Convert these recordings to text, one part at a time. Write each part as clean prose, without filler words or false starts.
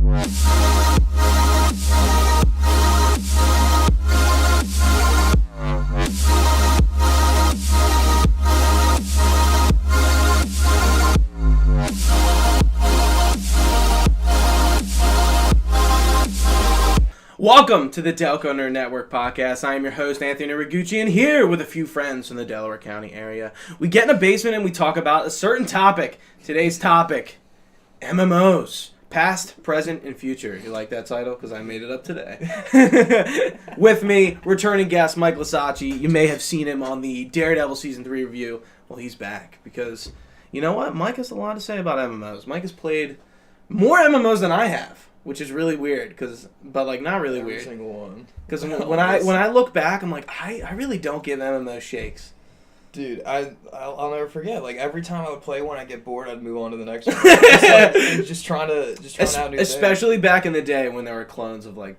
Welcome to the Delco Nerd Network podcast. I am your host, Anthony Rigucci, and here with a few friends from the Delaware County area. We get in a basement and we talk about a certain topic. Today's topic, MMOs. Past, present, and future. You like that title? Because I made it up today. With me, returning guest, Mike Lisacchi. You may have seen him on the Daredevil Season 3 review. Well, he's back because, you know what? Mike has a lot to say about MMOs. Mike has played more MMOs than I have. Which is really weird, but not really weird. Every single one. Because when I look back, I'm like, I really don't give MMO shakes. Dude, I'll never forget. Like every time I would play one, I'd get bored. I'd move on to the next one. just trying out new things. Especially back in the day when there were clones of WoW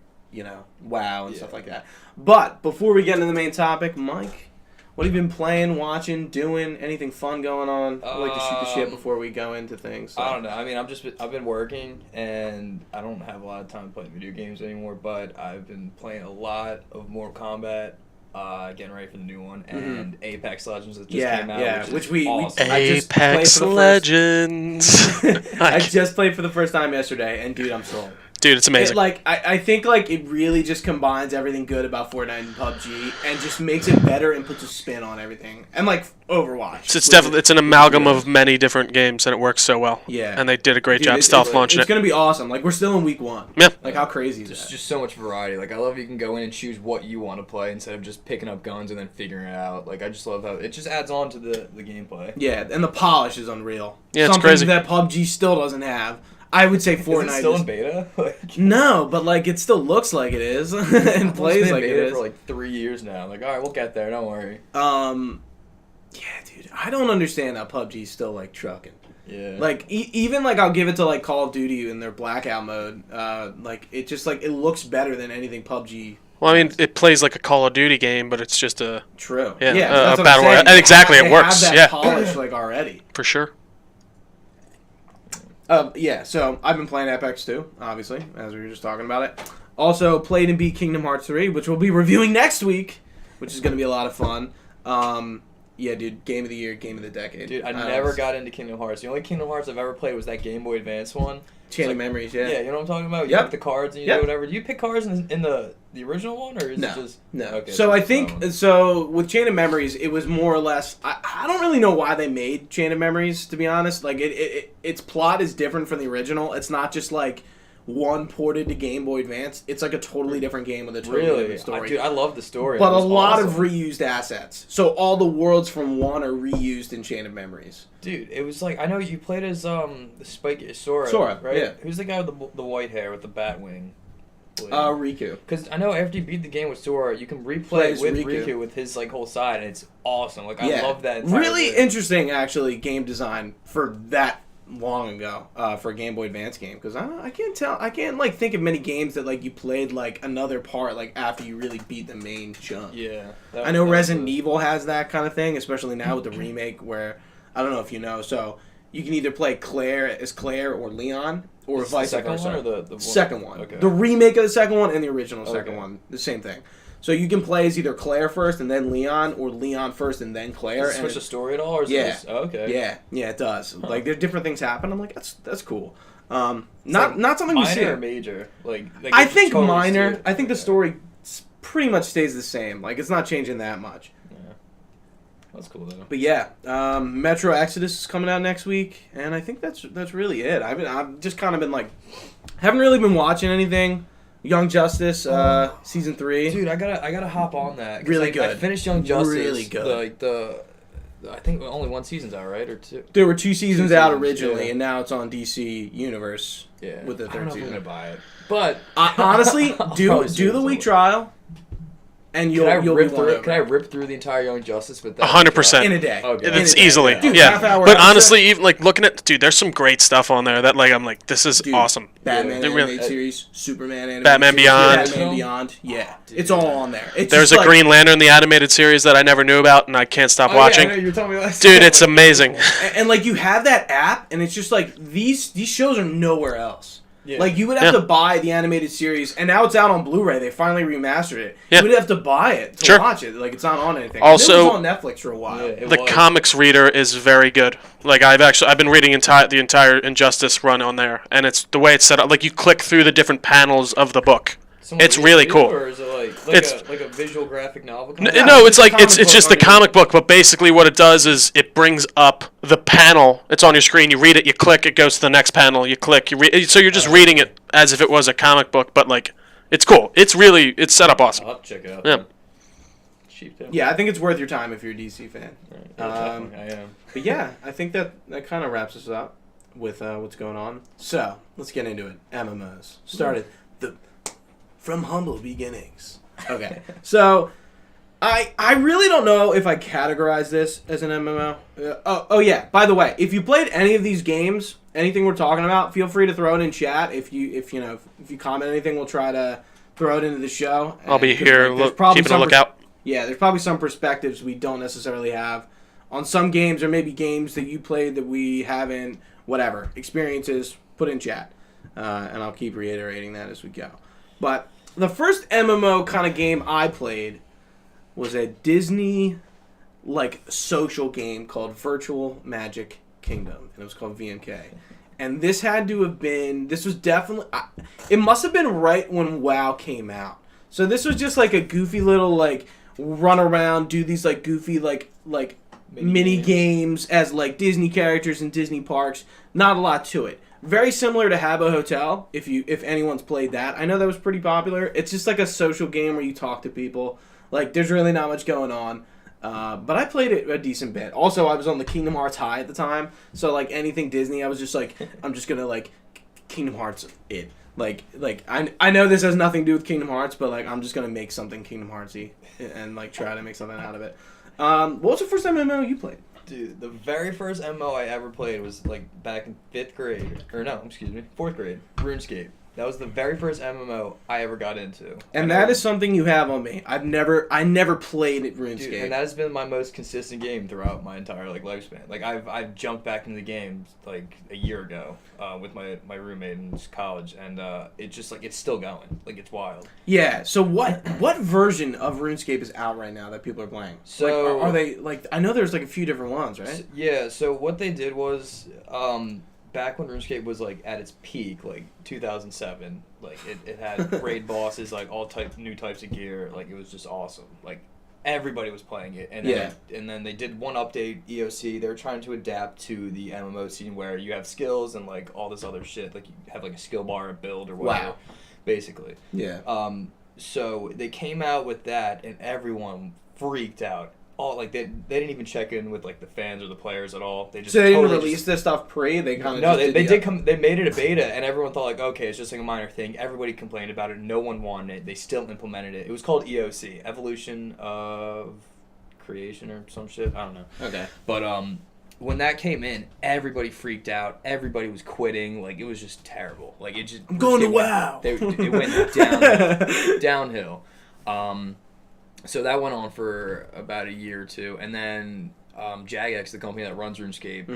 and stuff like that. But before we get into the main topic, Mike, what have you been playing, watching, doing? Anything fun going on? I like to shoot the shit before we go into things. So. I don't know. I mean, I've been working, and I don't have a lot of time playing video games anymore, but I've been playing a lot of Mortal Kombat, getting ready for the new one, and Apex Legends that just came out, which we awesome. Apex Legends. I just played for the first time yesterday, and dude, I'm sold. Dude, it's amazing. I think it really just combines everything good about Fortnite and PUBG and just makes it better and puts a spin on everything. And Overwatch. So it's an amalgam of many different games and it works so well. Yeah. And they did a great job stealth launching it. It's going to be awesome. We're still in week 1. Yeah. How crazy is that? There's just so much variety. I love you can go in and choose what you want to play instead of just picking up guns and then figuring it out. I just love how it just adds on to the gameplay. Yeah, and the polish is unreal. Yeah, it's crazy. Something that PUBG still doesn't have. I would say Fortnite is it still in beta? No, but it still looks like it is and plays like it is. For 3 years now. All right, we'll get there. Don't worry. Yeah, dude, I don't understand how PUBG's still trucking. Yeah. Even I'll give it to Call of Duty in their blackout mode. It just it looks better than anything PUBG. Well, I mean, it plays like a Call of Duty game, but it's just a true. Yeah, a battle royale. And exactly, it works. Have that polish already. For sure. So I've been playing Apex too, obviously, as we were just talking about it. Also played and beat Kingdom Hearts 3, which we'll be reviewing next week, which is going to be a lot of fun. Yeah, dude, game of the year, game of the decade. Dude, I never got into Kingdom Hearts. The only Kingdom Hearts I've ever played was that Game Boy Advance one. Chain of Memories, yeah. Yeah, you know what I'm talking about? You pick the cards and you do whatever. Do you pick cards in the original one, or is it just... No. Okay, so I think, with Chain of Memories, it was more or less... I don't really know why they made Chain of Memories, to be honest. Its plot is different from the original. It's not just one ported to Game Boy Advance. It's a totally different game with a totally different story. Dude, I love the story. But a lot of reused assets. So all the worlds from 1 are reused in Chain of Memories. Dude, it was I know you played as the Spike Sora, right? Yeah. Who's the guy with the white hair with the bat wing? Riku. Because I know after you beat the game with Sora, you can replay with Riku with his whole side, and it's awesome. I love that. Really interesting, actually, game design for that long ago for a Game Boy Advance game, because I can't think of many games that you played another part after you really beat the main chunk. Yeah, I know Resident Evil has that kind of thing, especially now with the remake, where I don't know if you know, so you can either play Claire or Leon, or vice versa. The second one or the second one? Okay. The remake of the second one and the original second one, the same thing. So you can play as either Claire first and then Leon, or Leon first and then Claire. Does it switch the story at all? Or is it just, okay. Yeah, it does. Huh. There different things happen. I'm like, that's cool. Not something we see. Minor or major? I think totally minor. I think the story pretty much stays the same. It's not changing that much. Yeah. That's cool though. But yeah, Metro Exodus is coming out next week, and I think that's really it. I've just kind of been haven't really been watching anything. Young Justice, season 3. Dude, I gotta hop on that. Really good. I finished Young Justice. Really good. I think only 1 season's out, right, or 2? There were 2 seasons out originally, and now it's on DC Universe. Yeah. With the 3rd season. I'm gonna buy it, but honestly, do the week trial. And you'll rip through it. Can I rip through the entire Young Justice with that? 100% in a day. Okay. It's easily, Dude, yeah. But episode. honestly, even looking at, dude, there's some great stuff on there that I'm this is awesome. Batman animated series, Superman animated Batman series, Beyond. Batman Beyond, yeah, dude, it's all on there. There's a Green Lantern, the animated series that I never knew about, and I can't stop watching. Yeah, I know, you were telling me last dude, it's amazing. And you have that app, and it's just these shows are nowhere else. Yeah. Like, you would have to buy the animated series, and now it's out on Blu-ray. They finally remastered it. Yeah. You would have to buy it to watch it. Like, it's not on anything. Also, it was on Netflix for a while. Yeah, the comics reader is very good. Like, I've been reading the entire Injustice run on there, and it's the way it's set up. Like, you click through the different panels of the book. It's really cool. Or is it like a visual graphic novel? No, it's like it's just the comic book, but basically what it does is it brings up the panel. It's on your screen. You read it, you click, it goes to the next panel. You click, you read. So you're just reading it as if it was a comic book, but like it's cool. It's set up awesome. I'll have to check it out. Yeah. Cheap though. Yeah, I think it's worth your time if you're a DC fan. Right. I am. But yeah, I think that kind of wraps us up with what's going on. So let's get into it. MMOs started from humble beginnings. Okay, so I really don't know if I categorize this as an MMO. Oh yeah. By the way, if you played any of these games, anything we're talking about, feel free to throw it in chat. If you comment anything, we'll try to throw it into the show. I'll be here keeping a lookout. Yeah, there's probably some perspectives we don't necessarily have on some games, or maybe games that you played that we haven't. Whatever experiences, put in chat, and I'll keep reiterating that as we go. But the first MMO kind of game I played was a Disney social game called Virtual Magic Kingdom, and it was called VMK. And this was definitely, it must have been right when WoW came out. So this was just like a goofy little run around, do these goofy mini games as Disney characters in Disney parks. Not a lot to it. Very similar to Habbo Hotel, if anyone's played that. I know that was pretty popular. It's just like a social game where you talk to people. There's really not much going on. But I played it a decent bit. Also, I was on the Kingdom Hearts high at the time. So, anything Disney, I was just I'm just going to, Kingdom Hearts it. I know this has nothing to do with Kingdom Hearts, but, I'm just going to make something Kingdom Heartsy and, try to make something out of it. What was the first MMO you played? Dude, the very first MMO I ever played was back in 4th grade. RuneScape. That was the very first MMO I ever got into. And that is something you have on me. I never played at RuneScape. Dude, and that has been my most consistent game throughout my entire lifespan. I've jumped back into the game a year ago with my roommate in college, and it's just it's still going. It's wild. Yeah. So what version of RuneScape is out right now that people are playing? So are they I know there's a few different ones, right? So what they did was back when RuneScape was at its peak, 2007, it had raid bosses, all new types of gear, it was just awesome. Everybody was playing it, and then they did one update, EOC. They were trying to adapt to the MMO scene where you have skills and all this other shit, you have a skill bar, a build or whatever, basically. Yeah. So they came out with that, and everyone freaked out. All they didn't even check in with the fans or the players at all. They just they didn't release this stuff pre. They kind of they made it a beta, and everyone thought okay, it's just a minor thing. Everybody complained about it. No one wanted it. They still implemented it. It was called EOC, Evolution of Creation or some shit. I don't know. Okay. But when that came in, everybody freaked out. Everybody was quitting. It was just terrible. I'm going to WoW. It went downhill. So that went on for about a year or two, and then Jagex, the company that runs RuneScape,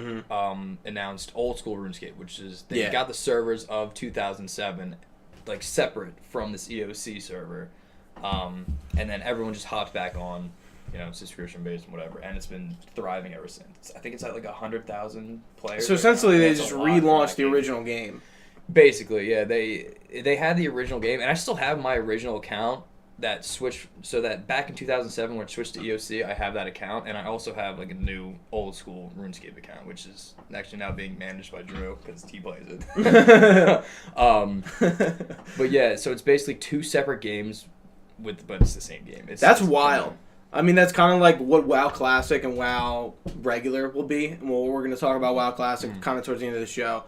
announced Old School RuneScape, which is they got the servers of 2007, separate from this EOC server, and then everyone just hopped back on, subscription based and whatever, and it's been thriving ever since. I think it's at 100,000 players. So essentially, they just relaunched the original game. Basically, yeah, they had the original game, and I still have my original account. That switched, so that back in 2007 when it switched to EOC, I have that account, and I also have a new old school RuneScape account, which is actually now being managed by Drew because he plays it. But yeah, so it's basically two separate games but it's the same game. That's wild. I mean, that's kind of what WoW Classic and WoW Regular will be. And we're going to talk about WoW Classic kind of towards the end of the show.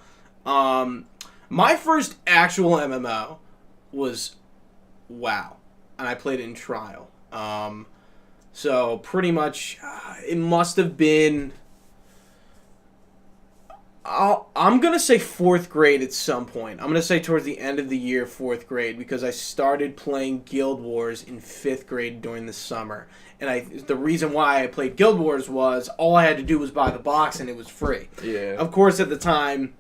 My first actual MMO was WoW. And I played it in trial. So pretty much, it must have been. I'm gonna say 4th grade at some point. I'm gonna say towards the end of the year, 4th grade, because I started playing Guild Wars in 5th grade during the summer. And the reason why I played Guild Wars was all I had to do was buy the box and it was free. Yeah. Of course, at the time,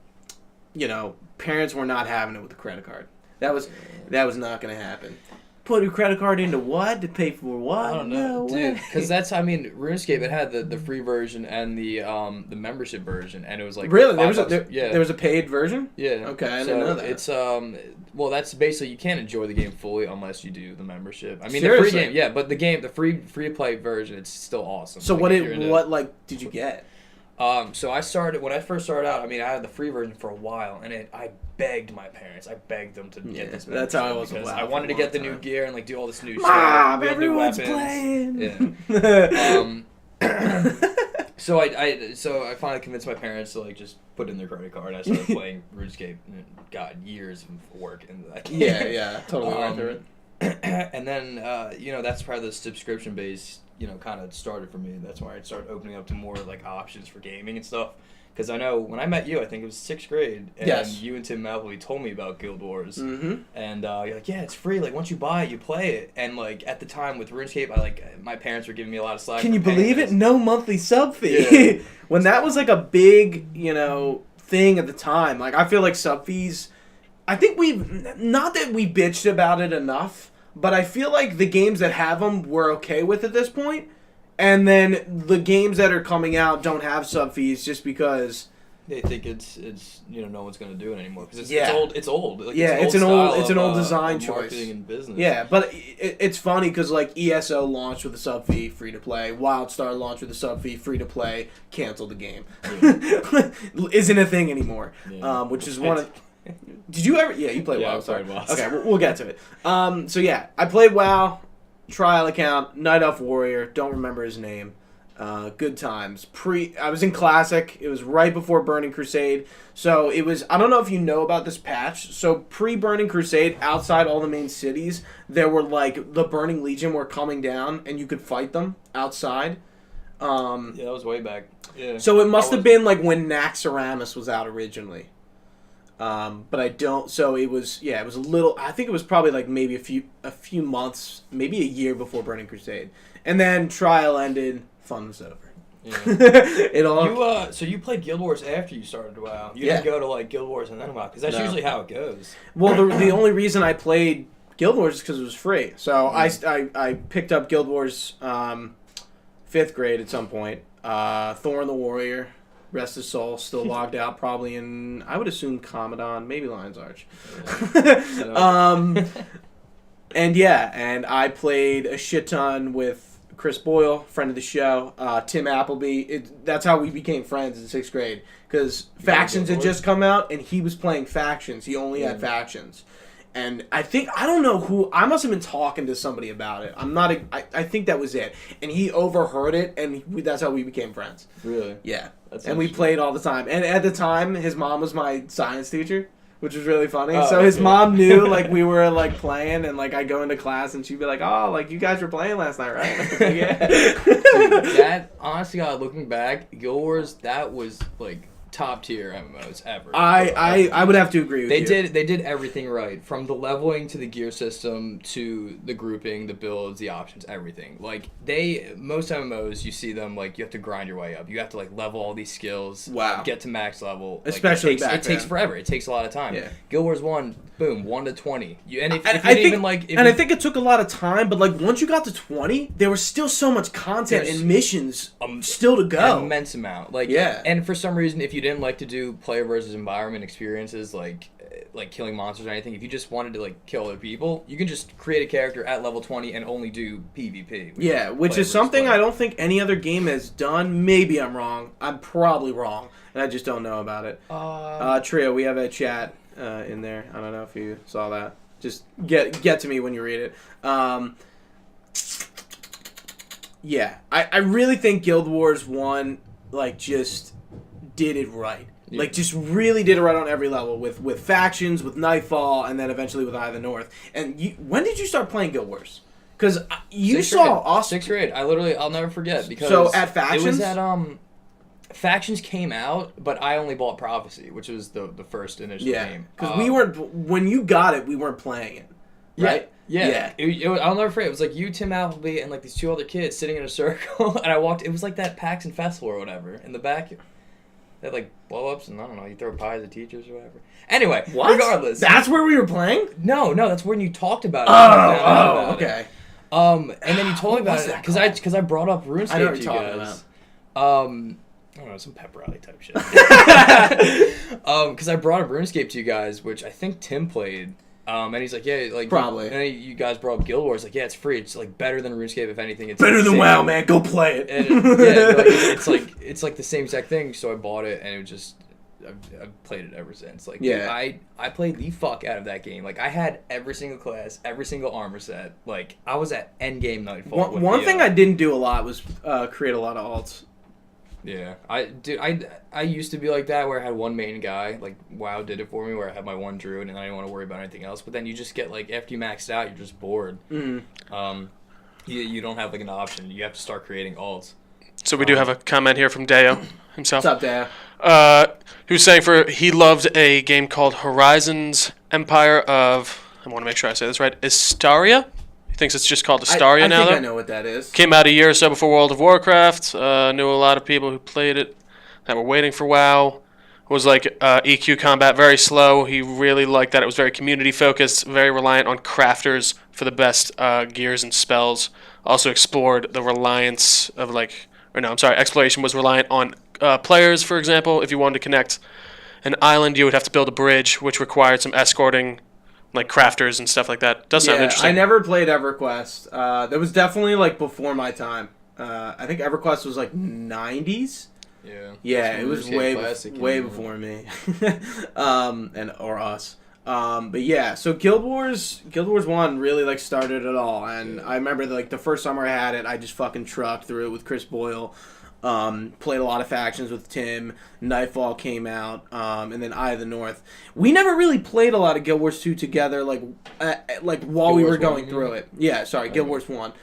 parents were not having it with the credit card. That was not going to happen. Put a credit card into what? To pay for what? I don't know, dude. Because RuneScape, it had the free version and the membership version, and it was like really there was a paid version. Yeah. Okay, I didn't know that. It's that's basically you can't enjoy the game fully unless you do the membership. I mean, seriously? The free game, yeah, but the free to play version, it's still awesome. So what did you get? So when I first started out, I had the free version for a while, and I begged my parents. I begged them to get this. That's how I was. Because I wanted to get the new gear and like do all this new Mom, stuff. Everyone's playing. Yeah. So I finally convinced my parents to like just put in their credit card. I started playing RuneScape, and got years of work into that game. Yeah, totally went through it. And then that's probably the subscription base. Kind of started for me. That's why I started opening up to more like options for gaming and stuff. Because I know when I met you, I think it was 6th grade, and you and Tim Malpley told me about Guild Wars, and you're like, yeah, it's free. Like once you buy it, you play it. And like at the time with RuneScape, my parents were giving me a lot of slack. Can you believe it? No monthly sub fee. Yeah. When that was like a big, thing at the time. Like I feel like sub fees. I think not that we bitched about it enough. But I feel like the games that have them we're okay with at this point, and then the games that are coming out don't have sub fees just because they think it's no one's gonna do it anymore because it's old. It's old. Like, it's an old design choice. Marketing and business. Yeah, but it's funny because like ESO launched with a sub fee, free to play. WildStar launched with a sub fee, free to play. Canceled the game. Yeah. Isn't a thing anymore. Yeah. Which is one of. Did you ever? Yeah, you played WoW. Sorry. Okay, we'll get to it. So yeah, I played WoW, trial account, Night Elf Warrior. Don't remember his name. Good times. I was in Classic. It was right before Burning Crusade. So it was. I don't know if you know about this patch. So pre-Burning Crusade, outside all the main cities, there were like the Burning Legion were coming down, and you could fight them outside. Yeah, that was way back. Yeah. So it must have been like when Naxxramas was out originally. But I don't. So it was. Yeah, it was a little. I think it was probably like maybe a few months, maybe a year before Burning Crusade, and then trial ended. Fun was over. Yeah. It all. So you played Guild Wars after you started WoW. You didn't go to like Guild Wars and then WoW because that's usually how it goes. Well, the only reason I played Guild Wars is because it was free. So I picked up Guild Wars 5th grade at some point. Thorn the Warrior. Rest his soul, still logged out, probably in, I would assume, Commodon, maybe Lion's Arch. And I played a shit ton with Chris Boyle, friend of the show, Tim Appleby. That's how we became friends in 6th grade, because Factions had just come out, and he was playing Factions. He only had Factions. And I don't know who, I must have been talking to somebody about it. I think that was it. And he overheard it, and that's how we became friends. Really? Yeah. And we played all the time. And at the time, his mom was my science teacher, which was really funny. So his mom knew, like, we were, like, playing, and, like, I'd go into class, and she'd be like, oh, like, you guys were playing last night, right? Like, yeah. Dude, that, honestly, looking back, Guild Wars, that was, like, top tier MMOs ever. I would have to agree with you. They did everything right, from the leveling to the gear system to the grouping, the builds, the options, everything. Like most MMOs, you see them like you have to grind your way up. You have to like level all these skills. Wow. Get to max level. Especially it takes forever. It takes a lot of time. Yeah. Guild Wars 1, boom, 1 to 20. I think it took a lot of time, but like once you got to 20, there was still so much content and missions still to go. An immense amount. Like and for some reason, if you didn't like to do player versus environment experiences like killing monsters or anything, if you just wanted to like kill other people, you can just create a character at level 20 and only do PvP. Yeah, which is something I don't think any other game has done. Maybe I'm wrong. I'm probably wrong, and I just don't know about it. Trio, we have a chat in there. I don't know if you saw that. Just get to me when you read it. Yeah, I really think Guild Wars 1 like just did it right. Yeah. Like, just really did it right on every level with Factions, with Nightfall, and then eventually with Eye of the North. And when did you start playing Guild Wars? Because you saw awesome. 6th grade. I'll never forget. Because so at Factions? It was at, Factions came out, but I only bought Prophecy, which was the first initial game. Because when you got it, we weren't playing it. Right? Yeah. I'll never forget. It was like you, Tim Appleby, and like these 2 other kids sitting in a circle, and I walked. It was like that PAX and Festival or whatever in the back. They had, like, blow-ups, and I don't know, you throw pies at teachers or whatever. Anyway, What? regardless. That's where we were playing? No, that's when you talked about it. Okay. And then you told me about it, because I brought up RuneScape I know what to you you're talking guys. I don't know, some pep rally type shit. Because I brought up RuneScape to you guys, which I think Tim played. And he's like, yeah, like probably. And you guys brought up Guild Wars, like, yeah, it's free. It's like better than RuneScape, if anything. It's better like, than WoW, man. Go play it. And it's like the same exact thing. So I bought it, and it was just I've played it ever since. Like, yeah, dude, I played the fuck out of that game. Like, I had every single class, every single armor set. Like, I was at endgame Nightfall. One thing I didn't do a lot was create a lot of alts. Yeah, I used to be like that where I had one main guy, like WoW did it for me, where I had my one druid and I didn't want to worry about anything else. But then you just get like after you maxed out, you're just bored. Mm-hmm. You don't have like an option. You have to start creating alts. So we do have a comment here from Deo himself. What's up, Deo? Who's saying he loved a game called Horizons Empire of, I want to make sure I say this right, Astaria? He thinks it's just called Astaria now, I think though. I know what that is. Came out a year or so before World of Warcraft. Knew a lot of people who played it that were waiting for WoW. It was like EQ combat, very slow. He really liked that it was very community focused, very reliant on crafters for the best gears and spells. Also explored the reliance of exploration was reliant on players, for example. If you wanted to connect an island, you would have to build a bridge, which required some escorting, like crafters and stuff like that. Does sound interesting. I never played EverQuest. That was definitely like before my time. I think EverQuest was like 90s. Yeah, it was way before me, or us. But yeah, so Guild Wars 1 really like started it all, and I remember the first summer I had it, I just fucking trucked through it with Chris Boyle. Played a lot of factions with Tim. Nightfall came out, and then Eye of the North. We never really played a lot of Guild Wars 2 together, while we were going through it. Yeah, sorry, Guild Wars 1.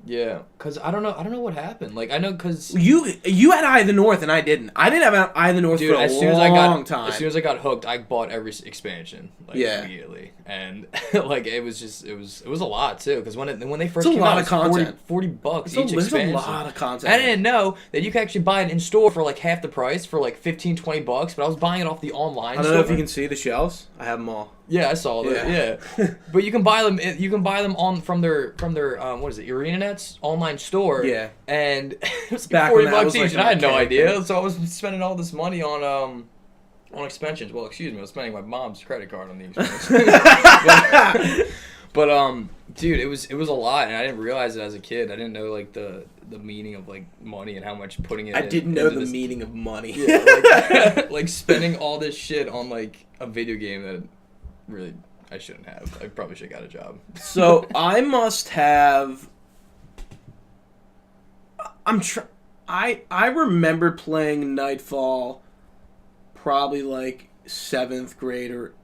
Yeah, because I don't know what happened. Like, I know because you had Eye of the North and I didn't. I didn't have Eye of the North for a long time. As soon as I got hooked, I bought every expansion immediately, and like it was a lot too. Because when they first came out, it was $40 each expansion. There's a lot of content. I didn't know that you could actually buy it in store for like half the price for like $15-20. But I was buying it off the online store. I don't know if you can see the shelves. I have them all. Yeah, I saw that. Yeah, but you can buy them. You can buy them from their what is it, ArenaNet's online store. Yeah, and it's back $40 each, and I had no idea. So I was spending all this money on expansions. Well, excuse me, I was spending my mom's credit card on the expansions. but dude, it was a lot, and I didn't realize it as a kid. I didn't know like the meaning of like money and how much putting it. I didn't know the meaning of money. Yeah, like spending all this shit on like a video game that. Really, I shouldn't have. I probably should have got a job. So I must have. I remember playing Nightfall, probably like 7th grade or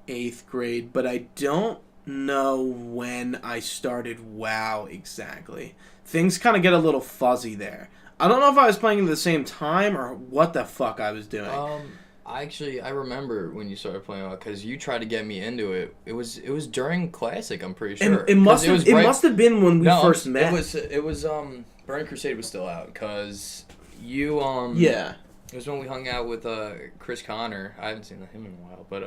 8th grade, but I don't know when I started WoW exactly. Things kind of get a little fuzzy there. I don't know if I was playing at the same time or what the fuck I was doing. I remember when you started playing because you tried to get me into it. It was during Classic, I'm pretty sure. And it must have been when we first met. It was Burning Crusade was still out because you yeah. It was when we hung out with Chris Connor. I haven't seen him in a while, but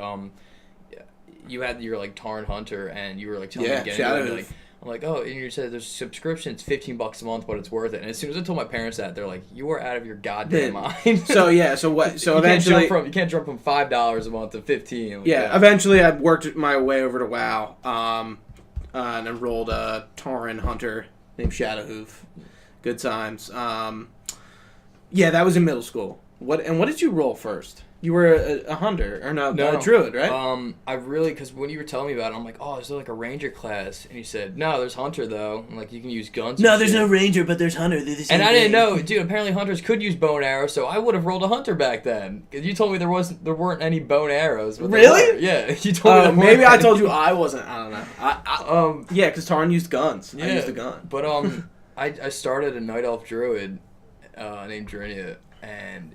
you had your like Tarn Hunter and you were like telling me to get into it. I'm like, oh, and you said there's a subscription, it's $15 a month, but it's worth it. And as soon as I told my parents that, they're like, you are out of your goddamn mind. So eventually you can't jump from $5 a month to $15. Eventually I worked my way over to WoW, and enrolled a Tauren hunter named Shadowhoof. Good times. That was in middle school. What did you roll first? You were a hunter, or no, a druid, right? Because when you were telling me about it, I'm like, oh, is there like a ranger class? And you said, no, there's hunter, though. And like, you can use guns. No, there's no ranger, but there's hunter. They're the same and I thing. didn't know, dude, apparently hunters could use bow and arrow, so I would have rolled a hunter back then. Because you told me there weren't any bow and arrows. But really? Yeah, you told me maybe I told you I wasn't, I don't know. Yeah, because Tarn used guns. Yeah, I used a gun. But, I started a night elf druid named Durinia, and...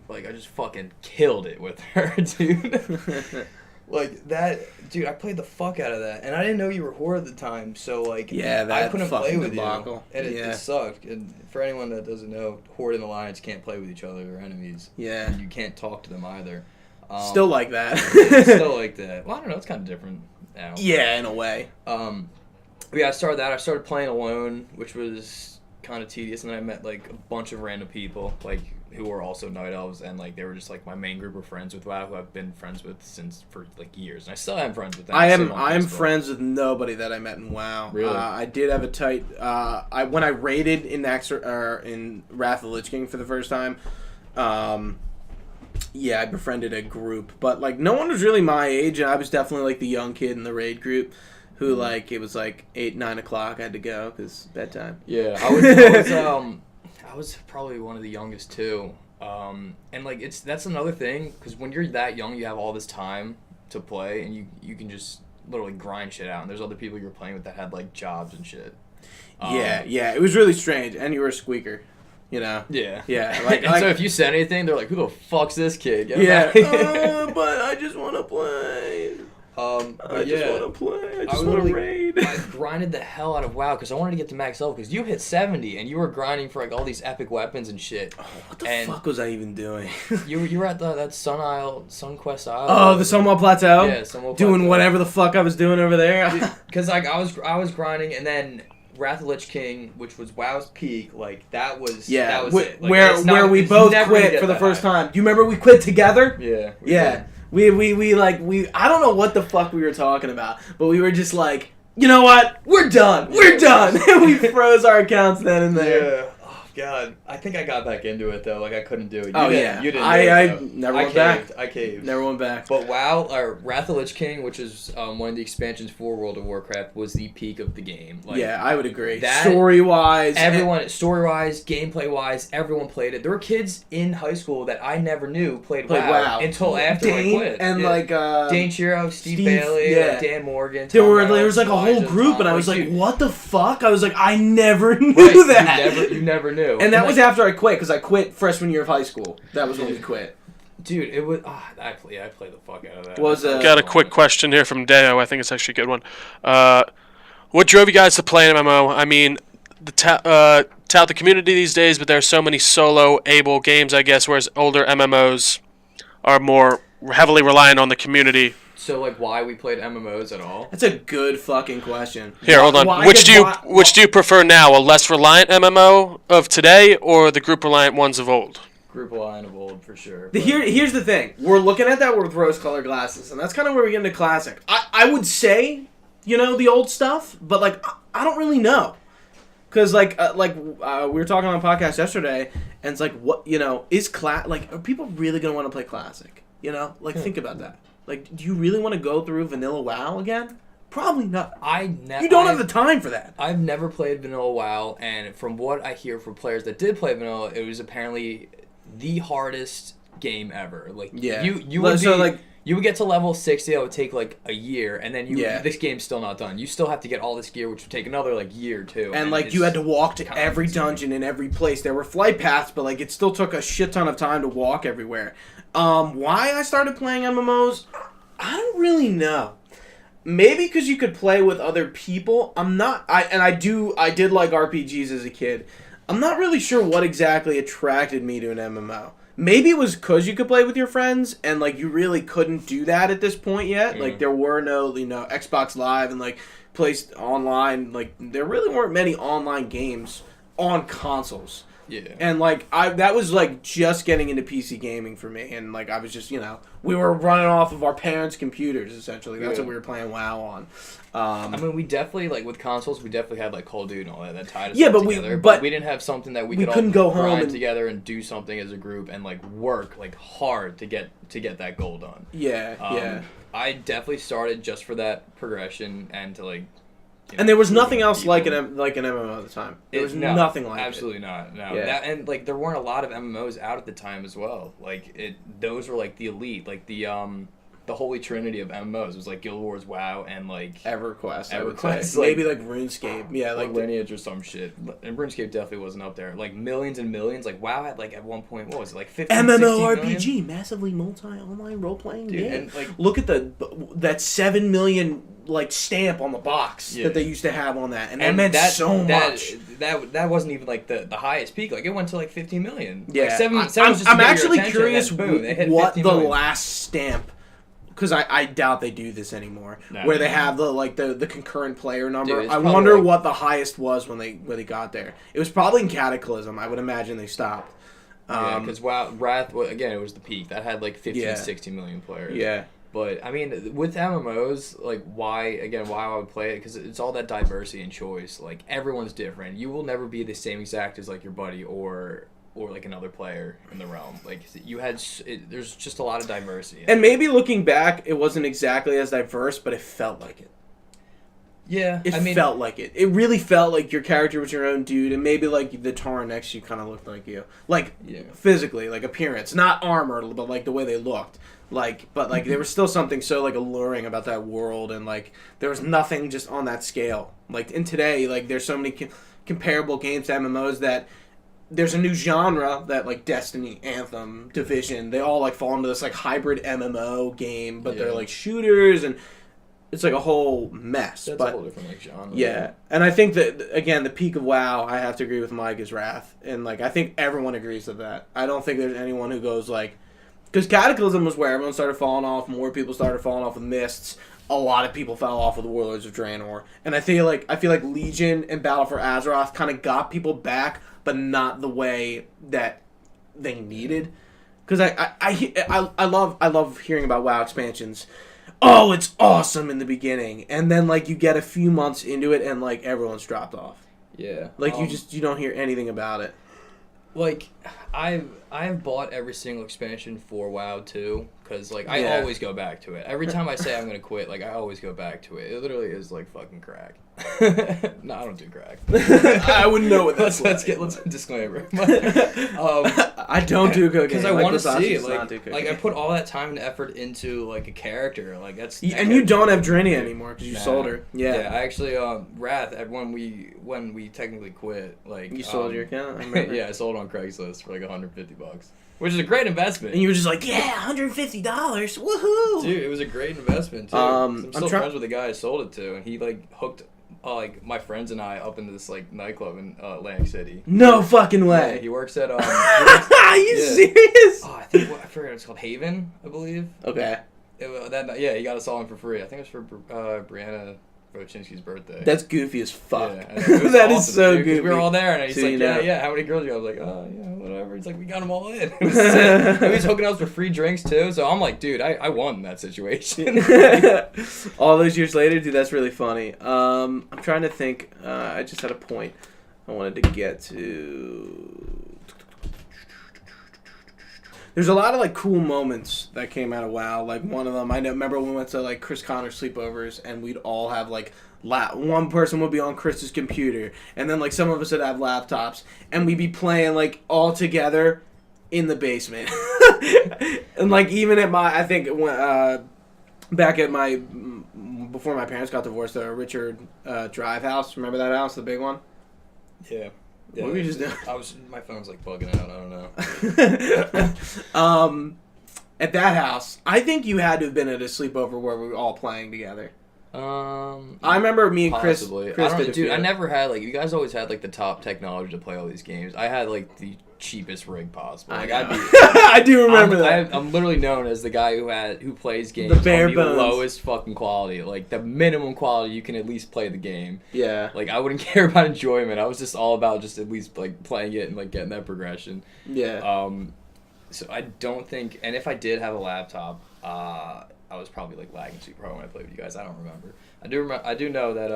like, I just fucking killed it with her, dude. Like that, dude. I played the fuck out of that, and I didn't know you were Horde at the time. So like, Yeah, I couldn't play fucking with debacle. you, and Yeah. it sucked. And for anyone that doesn't know, Horde and Alliance can't play with each other. They're enemies. Yeah. And you can't talk to them either. Still like that. Still like that. Well, I don't know. It's kind of different now. Yeah, in a way. Yeah, I started that. I started playing alone, which was kind of tedious, and then I met like a bunch of random people, like who were also night elves, and like they were just like my main group of friends with WoW, who I've been friends with for like years, and I still am friends with them. I am friends with nobody that I met in WoW. Really? I did have a tight. When I raided in in Wrath of the Lich King for the first time. Yeah, I befriended a group, but like no one was really my age, and I was definitely like the young kid in the raid group. Who like it was like 8, 9 o'clock. I had to go because bedtime. Yeah, I was probably one of the youngest too, and like that's another thing because when you're that young, you have all this time to play, and you can just literally grind shit out. And there's other people you're playing with that had like jobs and shit. Yeah, it was really strange, and you were a squeaker, you know. Yeah. Like so if you said anything, they're like, "Who the fuck's this kid?" Get him yeah, out. but I just want to play. I just want to play. I just want to raid. I grinded the hell out of WoW because I wanted to get to max level because you hit 70 and you were grinding for like all these epic weapons and shit. Oh, what the fuck was I even doing? you were at that Sunquest Isle. Oh, the Sunwell Plateau. Yeah, Sunwell Plateau. Doing whatever the fuck I was doing over there. Because like I was grinding, and then Wrath of the Lich King, which was WoW's peak, like that was it. Like, where we both quit for the first time. Do you remember we quit together? Yeah. Yeah. We I don't know what the fuck we were talking about, but we were just like, you know what? We're done. We're done. And we froze our accounts then and there. Yeah. Oh god. I think I got back into it though. Like I couldn't do it. You didn't. I never went back. I caved. Never went back. But WoW, or Wrath of the Lich King, which is one of the expansions for World of Warcraft, was the peak of the game. Like, yeah, I would agree. That, story-wise, story-wise, gameplay-wise, everyone played it. There were kids in high school that I never knew played WoW until after Dane, I quit. And Dane Chiro, Steve Bailey, like Dan Morgan. There was like a whole group, and I was like, what the fuck? I was like, I never knew that. You never knew. And that was after I quit, because I quit freshman year of high school. That was when we quit. Dude, it was. I played the fuck out of that. Got a quick question here from Deo. I think it's actually a good one. What drove you guys to play an MMO? I mean, tout the community these days, but there are so many solo able games, I guess, whereas older MMOs are more heavily reliant on the community. So, like, why we played MMOs at all? That's a good fucking question. Here, hold on. Which do you prefer now? A less reliant MMO of today, or the group reliant ones of old? Group reliant of old, for sure. Here's the thing. We're looking at that with rose-colored glasses, and that's kind of where we get into classic. I would say, the old stuff, but, like, I don't really know. Because, we were talking on a podcast yesterday, and it's like, what, are people really going to want to play classic? Think about that. Like, do you really want to go through Vanilla WoW again? Probably not. You don't have the time for that. I've never played Vanilla WoW, and from what I hear from players that did play Vanilla, it was apparently the hardest game ever. Like, yeah. You would get to level 60, it would take like a year, and then this game's still not done. You still have to get all this gear, which would take another like year or two. And you had to walk to every dungeon in every place. There were flight paths, but it still took a shit ton of time to walk everywhere. Why I started playing MMOs, I don't really know. Maybe because you could play with other people. I did like RPGs as a kid. I'm not really sure what exactly attracted me to an MMO. Maybe it was because you could play with your friends, and you really couldn't do that at this point yet. Mm. There were no Xbox Live and placed online. There really weren't many online games on consoles. Yeah. And that was just getting into PC gaming for me, and I was just we were running off of our parents' computers essentially. That's what we were playing WoW on. I mean, we definitely with consoles, we definitely had Call of Duty and all that tied us together. But we didn't have something that we couldn't all go home grind and together and do something as a group and work hard to get that goal done. Yeah. I definitely started just for that progression and to and there was nothing else like an MMO at the time. There was nothing like absolutely it. Absolutely not. No. Yeah. And there weren't a lot of MMOs out at the time as well. Those were the elite. the holy trinity of MMOs. It was like Guild Wars, WoW, and like EverQuest. I would EverQuest, say. Maybe like RuneScape. Yeah, like like Lineage or some shit. And RuneScape definitely wasn't up there. Like millions and millions. Like WoW had like at one point, what was it, like 50, 60 million? MMORPG, massively multi-online role-playing game. And like look at that 7 million like stamp on the box that they used to have on that, and that meant so much. That wasn't even like the highest peak. Like it went to like 15 million. Yeah, like I'm actually curious what the million. last stamp. Because I doubt they do this anymore, where they have the concurrent player number. Dude, I wonder what the highest was when they got there. It was probably in Cataclysm. I would imagine they stopped. Yeah, because Wrath, again, it was the peak. That had like 15, 60 million players. Yeah. But, I mean, with MMOs, like, why I would play it, because it's all that diversity and choice. Like, everyone's different. You will never be the same exact as, like, your buddy or like another player in the realm. Like there's just a lot of diversity. And maybe looking back, it wasn't exactly as diverse, but it felt like it. Yeah, I mean, felt like it. It really felt like your character was your own dude, and maybe like the Tauren next to you kind of looked like you, like physically, like appearance, not armor, but like the way they looked. But there was still something so like alluring about that world, and like there was nothing just on that scale. Like in today, like there's so many comparable games to MMOs that. There's a new genre that like Destiny, Anthem, Division, they all like fall into this like hybrid MMO game, but they're like shooters, and it's like a whole mess. That's a whole different like genre. Yeah, and I think that again the peak of WoW, I have to agree with Mike, is Wrath, and like I think everyone agrees with that. I don't think there's anyone who goes like, because Cataclysm was where everyone started falling off, more people started falling off with Mists. A lot of people fell off with the Warlords of Draenor, and I feel like Legion and Battle for Azeroth kind of got people back, but not the way that they needed. Because I love hearing about WoW expansions. Oh, it's awesome in the beginning, and then like you get a few months into it, and like everyone's dropped off. Yeah, like you don't hear anything about it. Like I've bought every single expansion for WoW too, because like I always go back to it. Every time I say I'm gonna quit, like I always go back to it. It literally is like fucking crack. No, I don't do crack. I wouldn't know what that's let's disclaimer. I don't do cocaine because I want to see it. Like I put all that time and effort into like a character. Like that's and you don't have Drini anymore because you sold her. Yeah, I actually Wrath when we technically quit. Like you sold your account. Yeah, I sold on Craigslist for like $150, which is a great investment. And you were just like, yeah, $150, woohoo! Dude, it was a great investment too. I'm still friends with the guy I sold it to, and he like hooked like my friends and I up into this like nightclub in Atlantic City. No fucking way. Yeah, he works at. Are you serious? Oh, I forget it's called Haven, I believe. Okay. He got us all in for free. I think it was for Brianna Bochinsky's birthday. That's goofy as fuck. Yeah, that awesome, is so dude, goofy. We were all there, and he's like, yeah, how many girls do you have? I was like, oh, yeah, whatever. He's like, we got them all in. It was sick. And he was hooking us for free drinks, too. So I'm like, dude, I won that situation. All those years later, dude, that's really funny. I'm trying to think. I just had a point I wanted to get to. There's a lot of like cool moments that came out of WoW. Like one of them, I remember we went to like Chris Connor sleepovers, and we'd all have like one person would be on Chris's computer, and then like some of us would have laptops, and we'd be playing like all together in the basement. And like even at I think back at before my parents got divorced, the Richard Drive house. Remember that house, the big one? Yeah. What were you just doing? My phone's like bugging out. I don't know. At that house, I think you had to have been at a sleepover where we were all playing together. I remember me and Chris. Possibly. I never had like you guys always had like the top technology to play all these games. I had like the cheapest rig possible. Like I do remember that. I'm literally known as the guy who plays games the bare on the bones. lowest fucking quality, like the minimum quality you can at least play the game. Yeah. Like I wouldn't care about enjoyment. I was just all about just at least like playing it and like getting that progression. Yeah. So I don't think, and if I did have a laptop, I was probably like lagging super hard when I played with you guys. I don't remember. I do know that.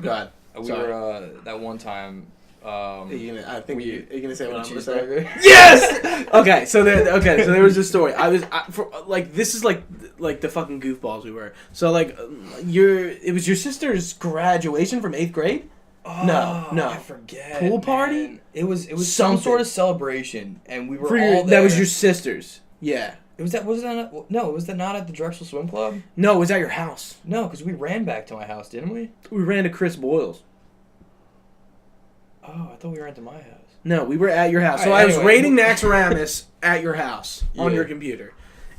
Go ahead. We were that one time. Are you gonna say what I'm gonna say? Cheeseburger? Yes. Okay, so there was this story. This is like the fucking goofballs we were. So like, it was your sister's graduation from 8th grade. Oh, no, I forget. Pool party? Man. It was some sort of celebration, and we were all there. That was your sister's. Yeah. Was that not at the Drexel Swim Club? No, it was at your house. No, because we ran back to my house, didn't we? We ran to Chris Boyle's. Oh, I thought we ran to my house. No, we were at your house. So Alright, I was anyway. raiding Naxxramas at your house on Yeah. your computer.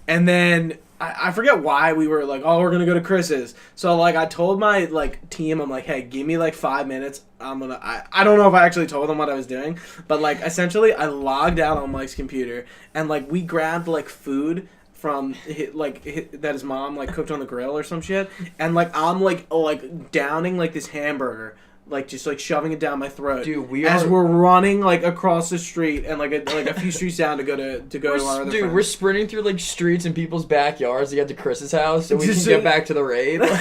And then I forget why we were like, oh, we're going to go to Chris's. So, like, I told my, like, team, I'm like, hey, give me, like, 5 minutes. I don't know if I actually told them what I was doing. But, like, essentially, I logged out on Mike's computer. And, like, we grabbed, like, food from, that his mom, like, cooked on the grill or some shit. And, like, I'm, like downing, like, this hamburger. Like, just, like, shoving it down my throat. Dude, as we're running, like, across the street and, like, a few streets down to go to our other friends. We're sprinting through, like, streets in people's backyards to get to Chris's house so we can Just get back to the raid. Like,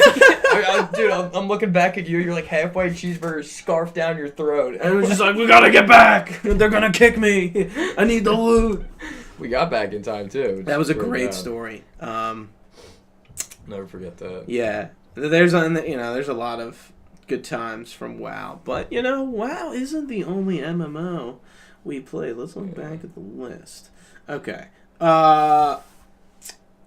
I'm looking back at you. You're, like, halfway cheeseburger scarfed down your throat. And we're just like, we gotta get back! They're gonna kick me! I need the loot! We got back in time, too. That was a Really great bad. story. Never forget that. Yeah. There's a lot of good times from WoW. But, WoW isn't the only MMO we play. Let's look back at the list. Okay. I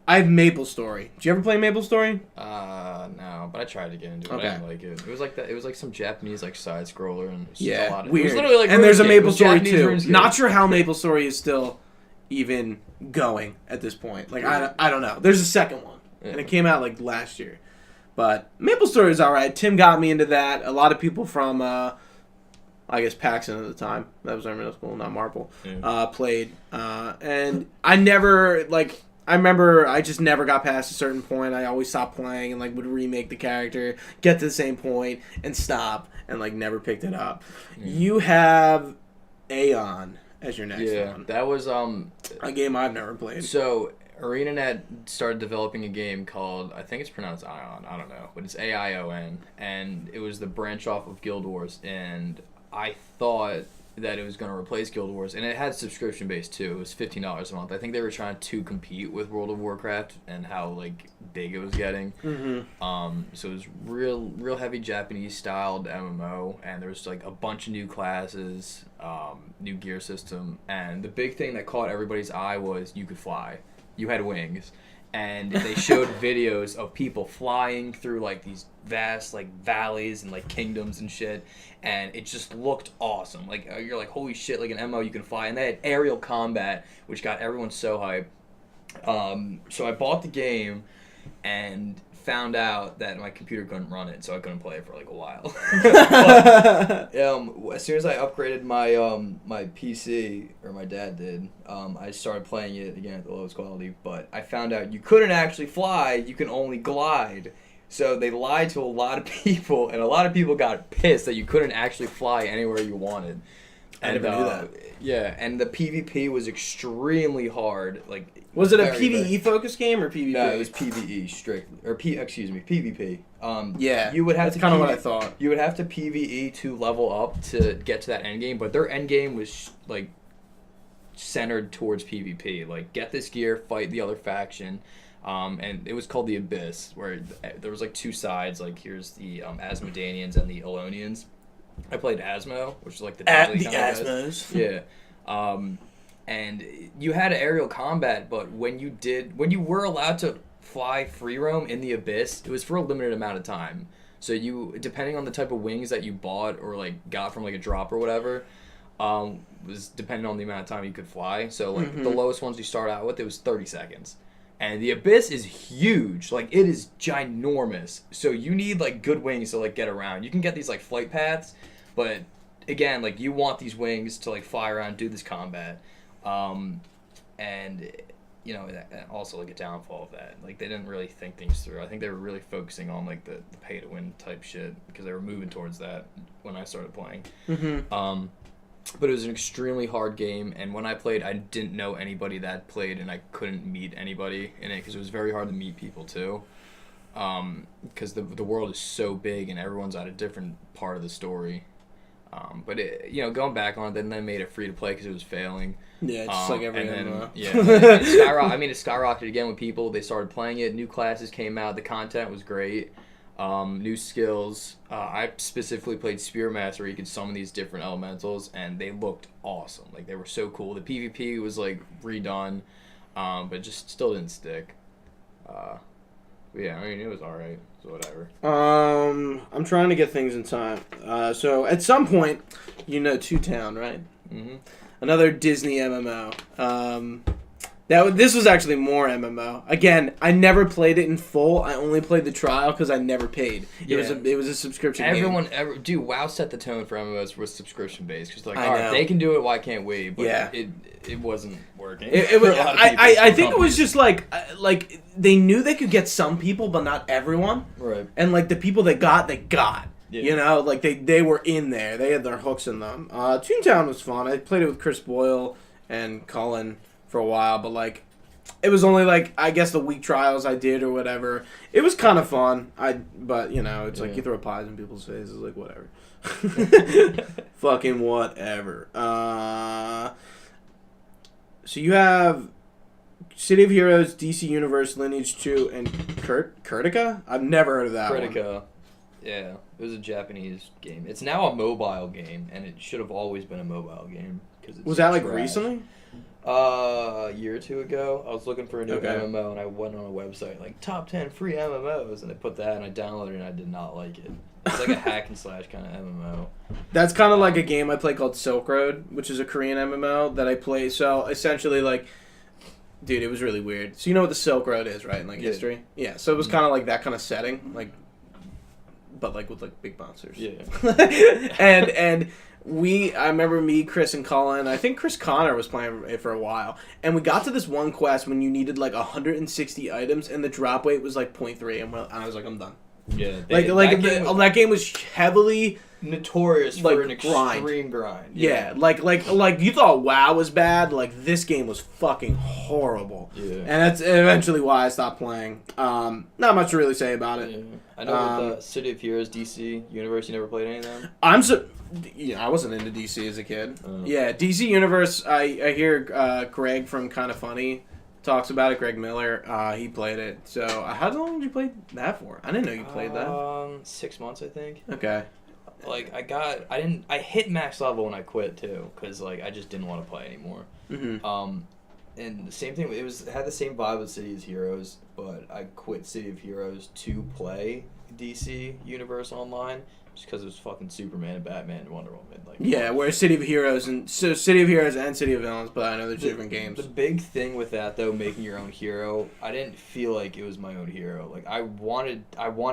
have MapleStory. Did you ever play MapleStory? No, but I tried to get into it. Okay. I didn't like it. It was like that. It was like some Japanese like side scroller and it was just Yeah, a lot of, weird. It was literally like and there's a RuneScape. It was MapleStory Japanese too. RuneScape. Not sure how MapleStory is still even going at this point. Like I don't know. There's a second one, and it came out like last year. But MapleStory is all right. Tim got me into that. A lot of people from, I guess Paxton at the time, that was our middle school, not Marple, played. And I never, I remember I just never got past a certain point. I always stopped playing and, would remake the character, get to the same point, and stop, and, never picked it up. You have Aeon as your next one. That was, A game I've never played. So, ArenaNet started developing a game called, I think it's pronounced Ion, I don't know, but it's AION, and it was the branch off of Guild Wars, and I thought that it was going to replace Guild Wars, and it had subscription based too. It was $15 a month. I think they were trying to compete with World of Warcraft and how big it was getting. Mm-hmm. So it was real heavy Japanese styled MMO, and there was a bunch of new classes, new gear system, and the big thing that caught everybody's eye was you could fly. You had wings, and they showed videos of people flying through these vast valleys and kingdoms and shit, and it just looked awesome. You're like, holy shit, an MMO you can fly, and they had aerial combat, which got everyone so hyped. So I bought the game and found out that my computer couldn't run it, so I couldn't play it for a while. But, as soon as I upgraded my my PC, or my dad did, I started playing it again at the lowest quality. But I found out you couldn't actually fly; you can only glide. So they lied to a lot of people, and a lot of people got pissed that you couldn't actually fly anywhere you wanted. I never knew that. Yeah, and the PvP was extremely hard. Was it a very, PvE focused game or PvP? No, it was PvE strictly, or PvP. Yeah, you would have that's to kind of what I thought. You would have to PvE to level up to get to that end game, but their end game was centered towards PvP. Get this gear, fight the other faction, and it was called the Abyss, where there was two sides. Here's the Asmodeans and the Elonians. I played Asmo, which is the deadly kind of guys. Yeah. And you had aerial combat, but when you were allowed to fly free roam in the Abyss, it was for a limited amount of time. So depending on the type of wings that you bought or got from a drop or whatever, was depending on the amount of time you could fly. So the lowest ones you start out with, it was 30 seconds. And the Abyss is huge. It is ginormous. So you need good wings to get around. You can get these flight paths, but again, you want these wings to fly around, do this combat. And also a downfall of that. They didn't really think things through. I think they were really focusing on the pay to win type shit because they were moving towards that when I started playing. Mm-hmm. But it was an extremely hard game, and when I played, I didn't know anybody that played, and I couldn't meet anybody in it because it was very hard to meet people too. Because the world is so big and everyone's at a different part of the story. But going back on it, then they made it free to play because it was failing. Yeah, just like every MMO. It skyrocketed again with people. They started playing it. New classes came out. The content was great. New skills. I specifically played Spearmaster, where you could summon these different elementals, and they looked awesome. They were so cool. The PvP was redone. but it just still didn't stick. But yeah, I mean, it was alright, so whatever. I'm trying to get things in time. So at some point, you know Two Town, right? Mm-hmm. Another Disney MMO. This was actually more MMO. Again, I never played it in full. I only played the trial because I never paid. It was a subscription game. Dude, WoW set the tone for MMOs with subscription based because like, I all right, know. they can do it, why can't we? But Yeah. it wasn't working. It was. for a lot of people, I think it companies. was just like they knew they could get some people, but not everyone. Right. And like the people they got. Yeah. You know, like they were in there. They had their hooks in them. Toontown was fun. I played it with Chris Boyle and Cullen for a while, but like it was only like I guess the week trials I did or whatever. It was kind of fun. But you know, it's like you throw pies in people's faces, like whatever. Fucking whatever. So you have City of Heroes, DC Universe, Lineage 2, and Kurtica? I've never heard of that one. Critica. Yeah, it was a Japanese game. It's now a mobile game, and it should have always been a mobile game. Was that like trash. recently? A year or two ago, I was looking for a new Okay. MMO, and I went on a website like top 10 free MMOs, and I put that, and I downloaded it, and I did not like it. It's like a hack and slash kind of MMO. That's kind of like a game I play called Silk Road, which is a Korean MMO that I play. So essentially, like, dude, it was really weird. So you know what the Silk Road is, right? In like history, yeah. So it was kind of like that kind of setting, like, but like with like big monsters. Yeah. and I remember me, Chris, and Colin. I think Chris Connor was playing it for a while, and we got to this one quest when you needed like 160 items, and the drop weight was like 0.3, and I was like, I'm done. Yeah. That game was heavily notorious like, for an extreme grind. Yeah, like you thought WoW was bad, like this game was fucking horrible. Yeah. And that's eventually why I stopped playing. Not much to really say about it. Yeah. I know with the City of Heroes, DC Universe, you never played any of them? I wasn't into DC as a kid. Yeah, DC Universe, I hear Greg from Kinda Funny talks about it, Greg Miller. He played it. So, how long did you play that for? I didn't know you played that. 6 months, I think. Okay. Like, I hit max level when I quit, too, because, like, I just didn't want to play anymore. Mm-hmm. And the same thing, it had the same vibe with City of Heroes, but I quit City of Heroes to play DC Universe Online, just because it was fucking Superman and Batman and Wonder Woman. Like, Yeah, whereas City of Heroes and City of Heroes and City of Villains, but I know they're different games. The big thing with that, though, making your own hero, I didn't feel like it was my own hero. Like, I wanted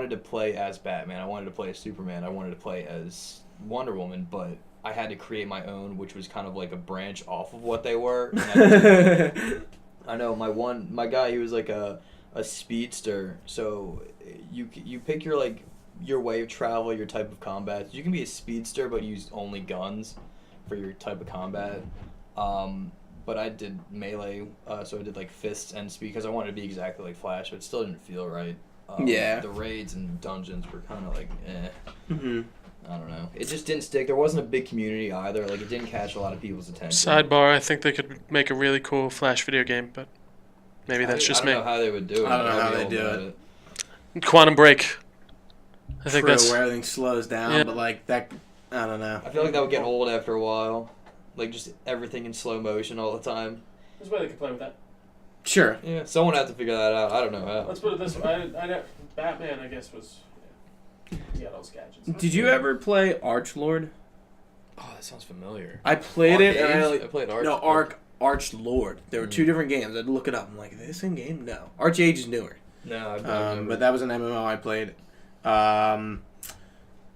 to play as Batman, I wanted to play as Superman, I wanted to play as Wonder Woman, but I had to create my own, which was kind of like a branch off of what they were. And I know my guy, he was like a speedster, so you pick your way of travel, your type of combat. You can be a speedster but use only guns for your type of combat. But I did melee, so I did like fists and speed because I wanted to be exactly like Flash, but it still didn't feel right. The raids and dungeons were kind of like Mm-hmm. I don't know. It just didn't stick. There wasn't a big community either. Like, it didn't catch a lot of people's attention. Sidebar, I think they could make a really cool Flash video game, but maybe that's just me. I don't know how they would do it. I don't know how they do it. Quantum Break. I think True, that's where everything slows down, but like that, I don't know. I feel like that would get old after a while. Like, just everything in slow motion all the time. There's a way they could play with that. Sure. Yeah, someone had to figure that out. I don't know how. Let's put it this way. Batman, I guess, was... He got all those gadgets. Did you ever play Archlord? Oh, that sounds familiar. I played it, and I played Arch. No, Archlord. There were two different games. I'd look it up. I'm like, is this the same game? No. Archage is newer. No, I've never. But that was an MMO I played.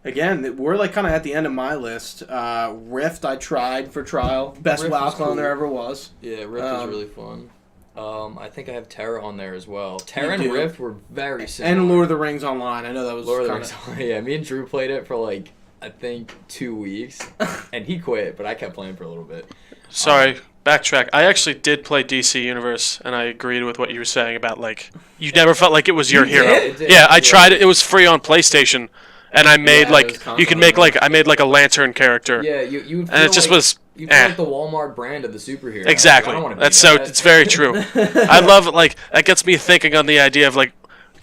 Again, we're like kind of at the end of my list. Rift, I tried for trial. Best Rift WoW was clone cool. there ever was. Yeah, Rift was really fun. I think I have Terra on there as well. Terra You and do. Rift were very similar. And Lord of the Rings Online. I know that was Lord of the kind Rings. Yeah, me and Drew played it for like, I think 2 weeks, and he quit, but I kept playing for a little bit. Sorry, backtrack. I actually did play DC Universe, and I agreed with what you were saying about, like, you never felt like it was your hero. did? It did. Yeah, I Yeah. tried it. It was free on PlayStation, and I made, it like, was you could console, make, yeah. like, I made, like, a lantern character. Yeah, you would feel And it just like, was... you feel like the Walmart brand of the superhero. Exactly. Like, I don't wanna be That's so. that. It's very true. I love it. Like, that gets me thinking on the idea of, like,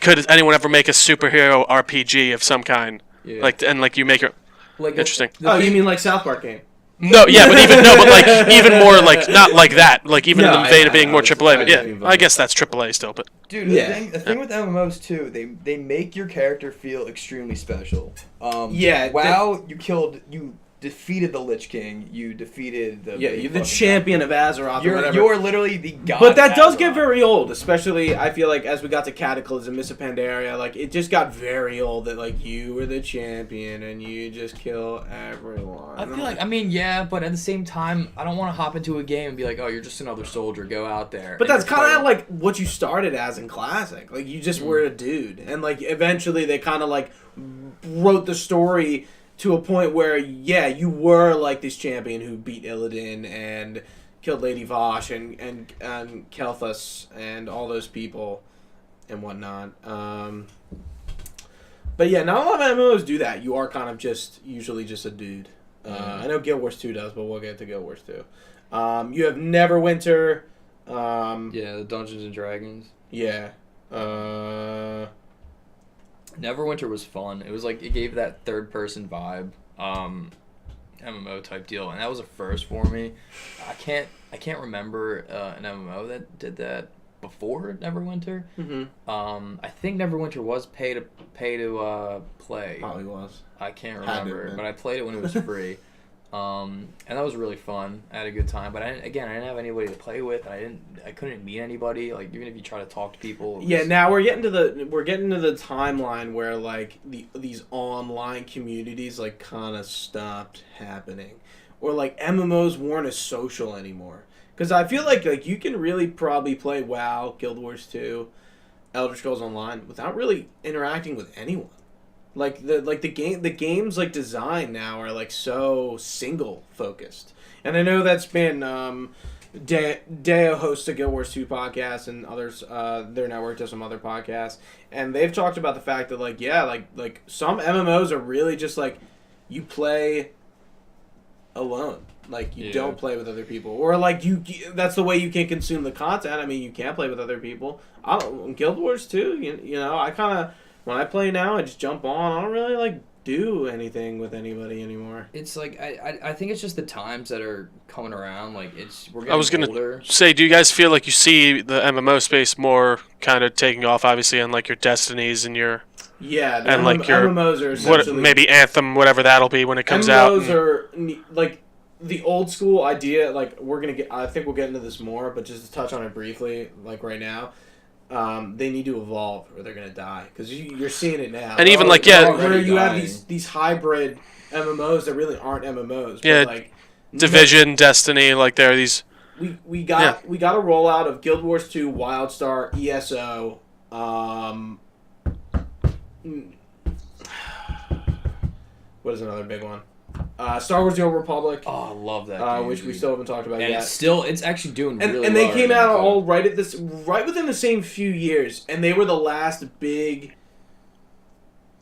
could anyone ever make a superhero RPG of some kind? Yeah. Like, and like you make it Like, interesting. Oh, you mean like South Park game? No, yeah, but even more like not like that. Like even in the vein of being more AAA. But yeah, I guess that's AAA still. But dude, the thing with MMOs too, they make your character feel extremely special. WoW, you defeated the Lich King. You defeated the you're the champion of Azeroth. You're literally the god. But that does get very old, especially I feel like as we got to Cataclysm, Mists of Pandaria, like it just got very old that like you were the champion and you just kill everyone. I feel like but at the same time, I don't want to hop into a game and be like, oh, you're just another soldier, go out there. But that's kind of like what you started as in Classic. Like you just were a dude, and like eventually they kind of like wrote the story to a point where, you were like this champion who beat Illidan and killed Lady Vosh and Kel'Thas and all those people and whatnot. But yeah, not a lot of MMOs do that. You are kind of usually just a dude. I know Guild Wars 2 does, but we'll get to Guild Wars 2. You have Neverwinter. The Dungeons and Dragons. Yeah. Neverwinter was fun. It was like it gave that third person vibe, MMO type deal, and that was a first for me. I can't remember an MMO that did that before Neverwinter. Mm-hmm. I think Neverwinter was pay to play. Probably was. I can't remember, but I played it when it was free. And that was really fun. I had a good time, but I didn't have anybody to play with. And I couldn't meet anybody. Like even if you try to talk to people. Now we're getting to the timeline where like these online communities like kind of stopped happening, or like MMOs weren't as social anymore. Because I feel like you can really probably play WoW, Guild Wars 2, Elder Scrolls Online without really interacting with anyone. Like the game's like design now are like so single focused, and I know that's been Deo hosts a Guild Wars 2 podcast, and others their network does some other podcasts, and they've talked about the fact that like some MMOs are really just like you play alone, like you don't play with other people, or like that's the way you can consume the content. I mean, you can't play with other people. Guild Wars 2, you know, I kind of. When I play now, I just jump on. I don't really like do anything with anybody anymore. It's like I think it's just the times that are coming around. Like we're getting I was gonna older. say, do you guys feel like you see the MMO space more kind of taking off, obviously, on like your Destinies and your and like your MMOs are essentially maybe Anthem, whatever that'll be when it comes out. MMOs are like the old school idea. Like I think we'll get into this more, but just to touch on it briefly, like right now. They need to evolve or they're gonna die because you're seeing it now. And even where you have these hybrid MMOs that really aren't MMOs. Yeah, but like Division, Destiny, like there are these. We got a rollout of Guild Wars 2, WildStar, ESO. What is another big one? Star Wars: The Old Republic. Oh, I love that game, which we still haven't talked about yet. It's actually doing really well. And they came out all right within the same few years, and they were the last big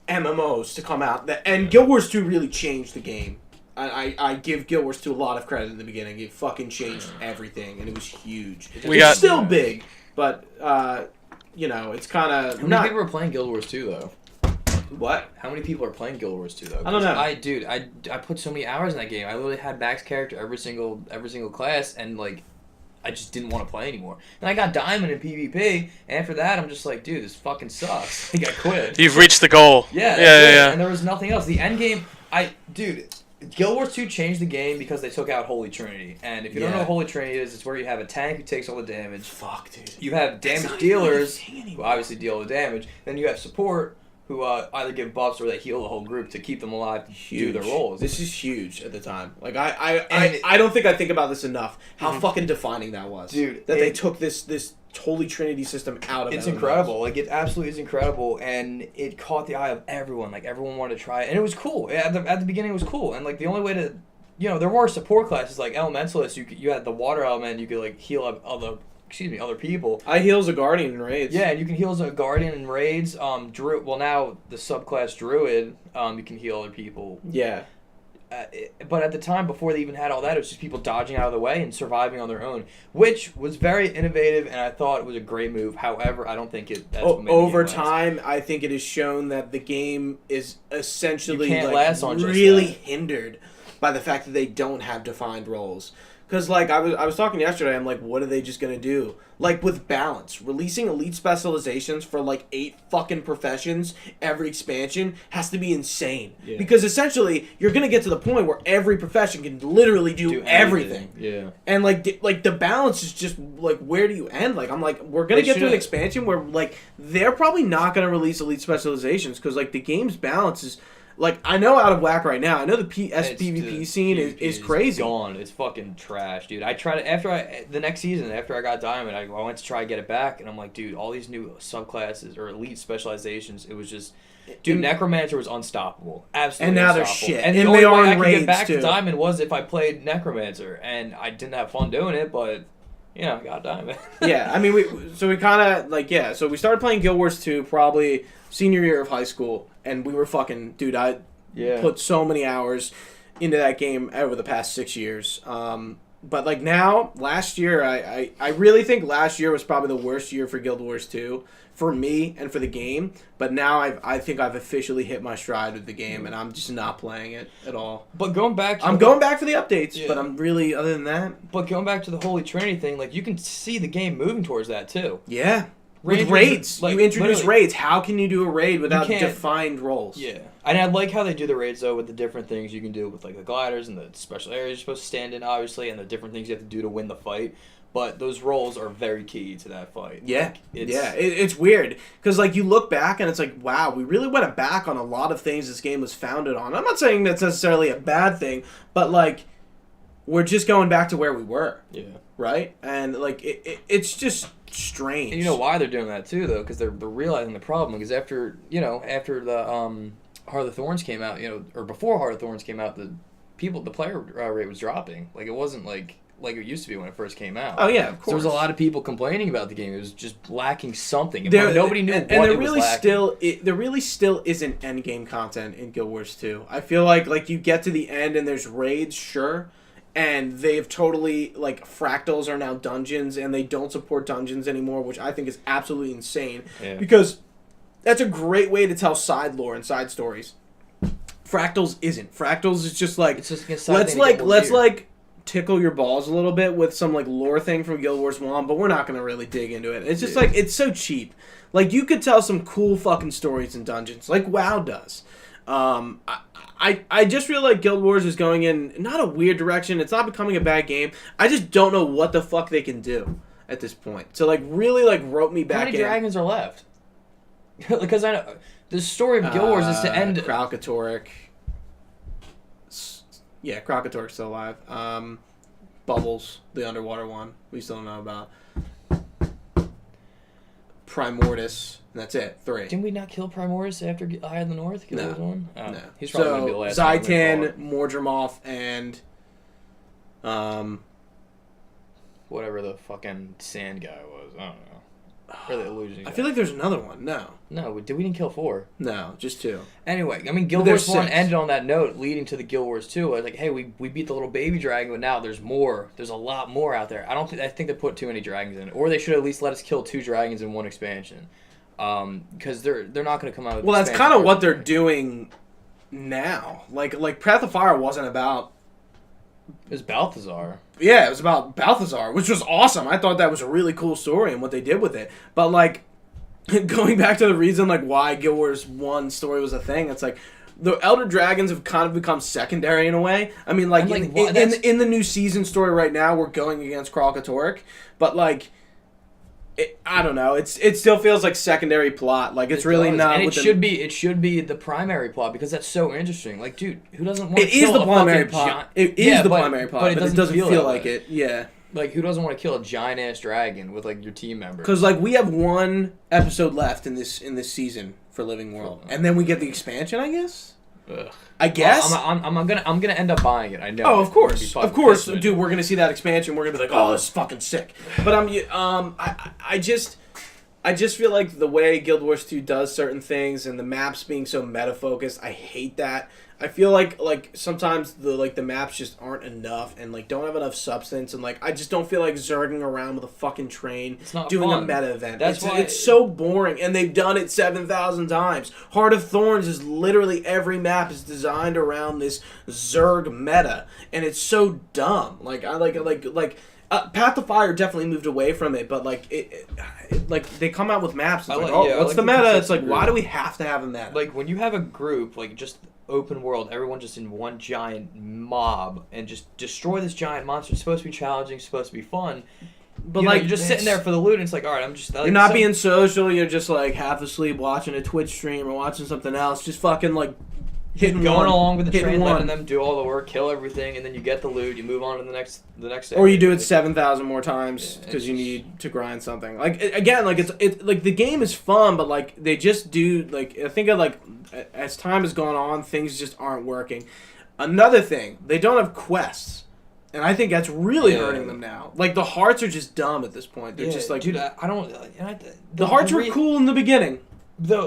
MMOs to come out. And Guild Wars 2 really changed the game. I give Guild Wars 2 a lot of credit in the beginning. It fucking changed everything, and it was huge. It's still big, but it's kind of. How many people are playing Guild Wars 2 though? What? How many people are playing Guild Wars 2 though? I don't know. I put so many hours in that game. I literally had max character every single class, and like I just didn't want to play anymore. And I got diamond in PvP, and after that I'm just like, dude, this fucking sucks. I think I quit. You've reached the goal. Yeah. And there was nothing else. The end game, Guild Wars 2 changed the game because they took out Holy Trinity. And if you don't know what Holy Trinity is, it's where you have a tank who takes all the damage. Fuck, dude. You have damage dealers who obviously deal the damage. Then you have support who either give buffs or they heal the whole group to keep them alive to do their roles. This is huge at the time. Like I don't think I think about this enough. How fucking defining that was, dude. That they took this Holy Trinity system out of it. It's incredible. Like it absolutely is incredible, and it caught the eye of everyone. Like everyone wanted to try it, and it was cool. At the beginning, it was cool, and like the only way to, there were support classes like Elementalist. You had the water element. You could like heal up other people. I heals a guardian in raids. Yeah, and you can heal as a guardian in raids. Now the subclass druid, you can heal other people. Yeah. But at the time, before they even had all that, it was just people dodging out of the way and surviving on their own, which was very innovative, and I thought it was a great move. However, I don't think that's what made over the game time, I think it has shown that the game is essentially last on really hindered by the fact that they don't have defined roles. Because, like, I was talking yesterday, I'm like, what are they just going to do? Like, with balance, releasing elite specializations for, like, 8 fucking professions every expansion has to be insane. Yeah. Because, essentially, you're going to get to the point where every profession can literally do everything. Yeah. And, like, the balance is just, like, where do you end? Like, I'm like, we're going to get to an expansion where, like, they're probably not going to release elite specializations because, like, the game's balance is... Like, I know out of whack right now. I know the PvP scene is crazy. Gone. It's fucking trash, dude. I tried it the next season, after I got Diamond, I went to try to get it back, and I'm like, dude, all these new subclasses or elite specializations, it was just... Dude, Necromancer was unstoppable. Absolutely And now they're unstoppable. shit. And the And only they way are in I could raids, get back too. to Diamond was if I played Necromancer, and I didn't have fun doing it, but... Yeah, I got Diamond. Yeah, I mean, we kind of, like, yeah, so we started playing Guild Wars 2 probably senior year of high school, and we were fucking... Dude, I... Yeah. Put so many hours into that game over the past 6 years. But like now, last year, I really think last year was probably the worst year for Guild Wars 2 for me and for the game. But now I think I've officially hit my stride with the game, and I'm just not playing it at all. But going back to I'm going back for the updates, Yeah. but I'm really, other than that. But going back to the Holy Trinity thing, like, you can see the game moving towards that, too. Yeah. With Rangers, raids. like, You introduce literally- raids. How can you do a raid without can't- defined roles? Yeah. And I like how they do the raids, though, with the different things you can do with, like, the gliders and the special areas you're supposed to stand in, obviously, and the different things you have to do to win the fight. But those roles are very key to that fight. Yeah, Like, it's weird because like you look back and it's like, wow, we really went back on a lot of things this game was founded on. I'm not saying that's necessarily a bad thing, but like we're just going back to where we were, Yeah. right? And like it's just strange. And you know why they're doing that, too, though? Because they're realizing the problem. Because after the Heart of the Thorns came out, or before Heart of the Thorns came out, the player rate was dropping. Like, it wasn't like it used to be when it first came out. Oh yeah, of So course. there was a lot of people complaining about the game. It was just lacking something. And nobody knew what there it really was lacking. there really still isn't end game content in Guild Wars 2. I feel like you get to the end and there's raids, sure, and they've totally like fractals are now dungeons and they don't support dungeons anymore, which I think is absolutely insane Yeah. because that's a great way to tell side lore and side stories. Fractals isn't. Fractals is just like It's just let's tickle your balls a little bit with some like lore thing from Guild Wars 1, but we're not going to really dig into it. It's just like it's so cheap. Like you could tell some cool fucking stories in dungeons like WoW does. I just feel like Guild Wars is going in not a weird direction. It's not becoming a bad game. I just don't know what the fuck they can do at this point. So like really like rope me back How many in. dragons are left? Because I know the story of Guild Wars is to end. Kralkatorrik. Yeah, Kralkatorrik's still alive. Bubbles, the underwater one, we still don't know about. Primordius, and that's it. 3. Didn't we not kill Primordius after Eye of the North? No. One? Oh, No. He's probably going to be the So last one they Zaitan, Mordremoth, and whatever the fucking sand guy was. I don't know. Or the illusion guy. I feel like there's another one. No, we didn't kill 4. no, just 2. Anyway, I mean, Guild There's Wars 1 6. ended on that note, leading to the Guild Wars 2. I was like, hey, we beat the little baby dragon, but now there's more. There's a lot more out there. I think they put too many dragons in, or they should at least let us kill 2 dragons in one expansion, because they're not going to come out with. Well, that's expansion kind of what parts they're anymore. doing now. Like Path of Fire wasn't about. It was Balthazar. Yeah, it was about Balthazar, which was awesome. I thought that was a really cool story and what they did with it. But like, going back to the reason like why Guild Wars 1 story was a thing, it's like the Elder Dragons have kind of become secondary in a way. I mean, like, in the new season story right now, we're going against Kralkatorrik, but like, I don't know. It still feels like secondary plot. Like it's really does. not. And with it should be the primary plot because that's so interesting. Like, dude, who doesn't want to It kill is the a primary fucking plot. giant? It is Yeah, the primary plot, but it doesn't feel that like way. it. Yeah. Like, who doesn't want to kill a giant ass dragon with like your team members? Because like we have 1 episode left in this season for Living World, and then we get the expansion. I guess. Ugh. I guess. I'm gonna end up buying it. I know. Oh, of course, I'm gonna be of course, fucking pissed dude. We're gonna see that expansion. We're gonna be like, oh, this is fucking sick. But I just feel like the way Guild Wars 2 does certain things and the maps being so meta-focused, I hate that. I feel like sometimes the maps just aren't enough and like don't have enough substance, and like I just don't feel like zerging around with a fucking train doing fun. a meta event. That's why it's so boring, and they've done it 7,000 times. Heart of Thorns is literally every map is designed around this zerg meta, and it's so dumb. Like I like. Path of Fire definitely moved away from it, but like like they come out with maps. It's what's the meta? It's like, why do we have to have a meta? Like when you have a group, like just open world, everyone just in one giant mob and just destroy this giant monster. It's supposed to be challenging, it's supposed to be fun. But like you're just sitting there for the loot, and it's like, all right, I'm just. You're not being social. You're just like half asleep watching a Twitch stream or watching something else. Just fucking like. Going along with the train, letting them do all the work, kill everything, and then you get the loot. You move on to the next. Or you do it 7,000 more times because you need to grind something. Like again, like it's like the game is fun, but like they just do like I think like as time has gone on, things just aren't working. Another thing, they don't have quests. And I think that's really hurting them now. Like, the hearts are just dumb at this point. They're just like... Dude, I don't... The hearts were cool in the beginning. Once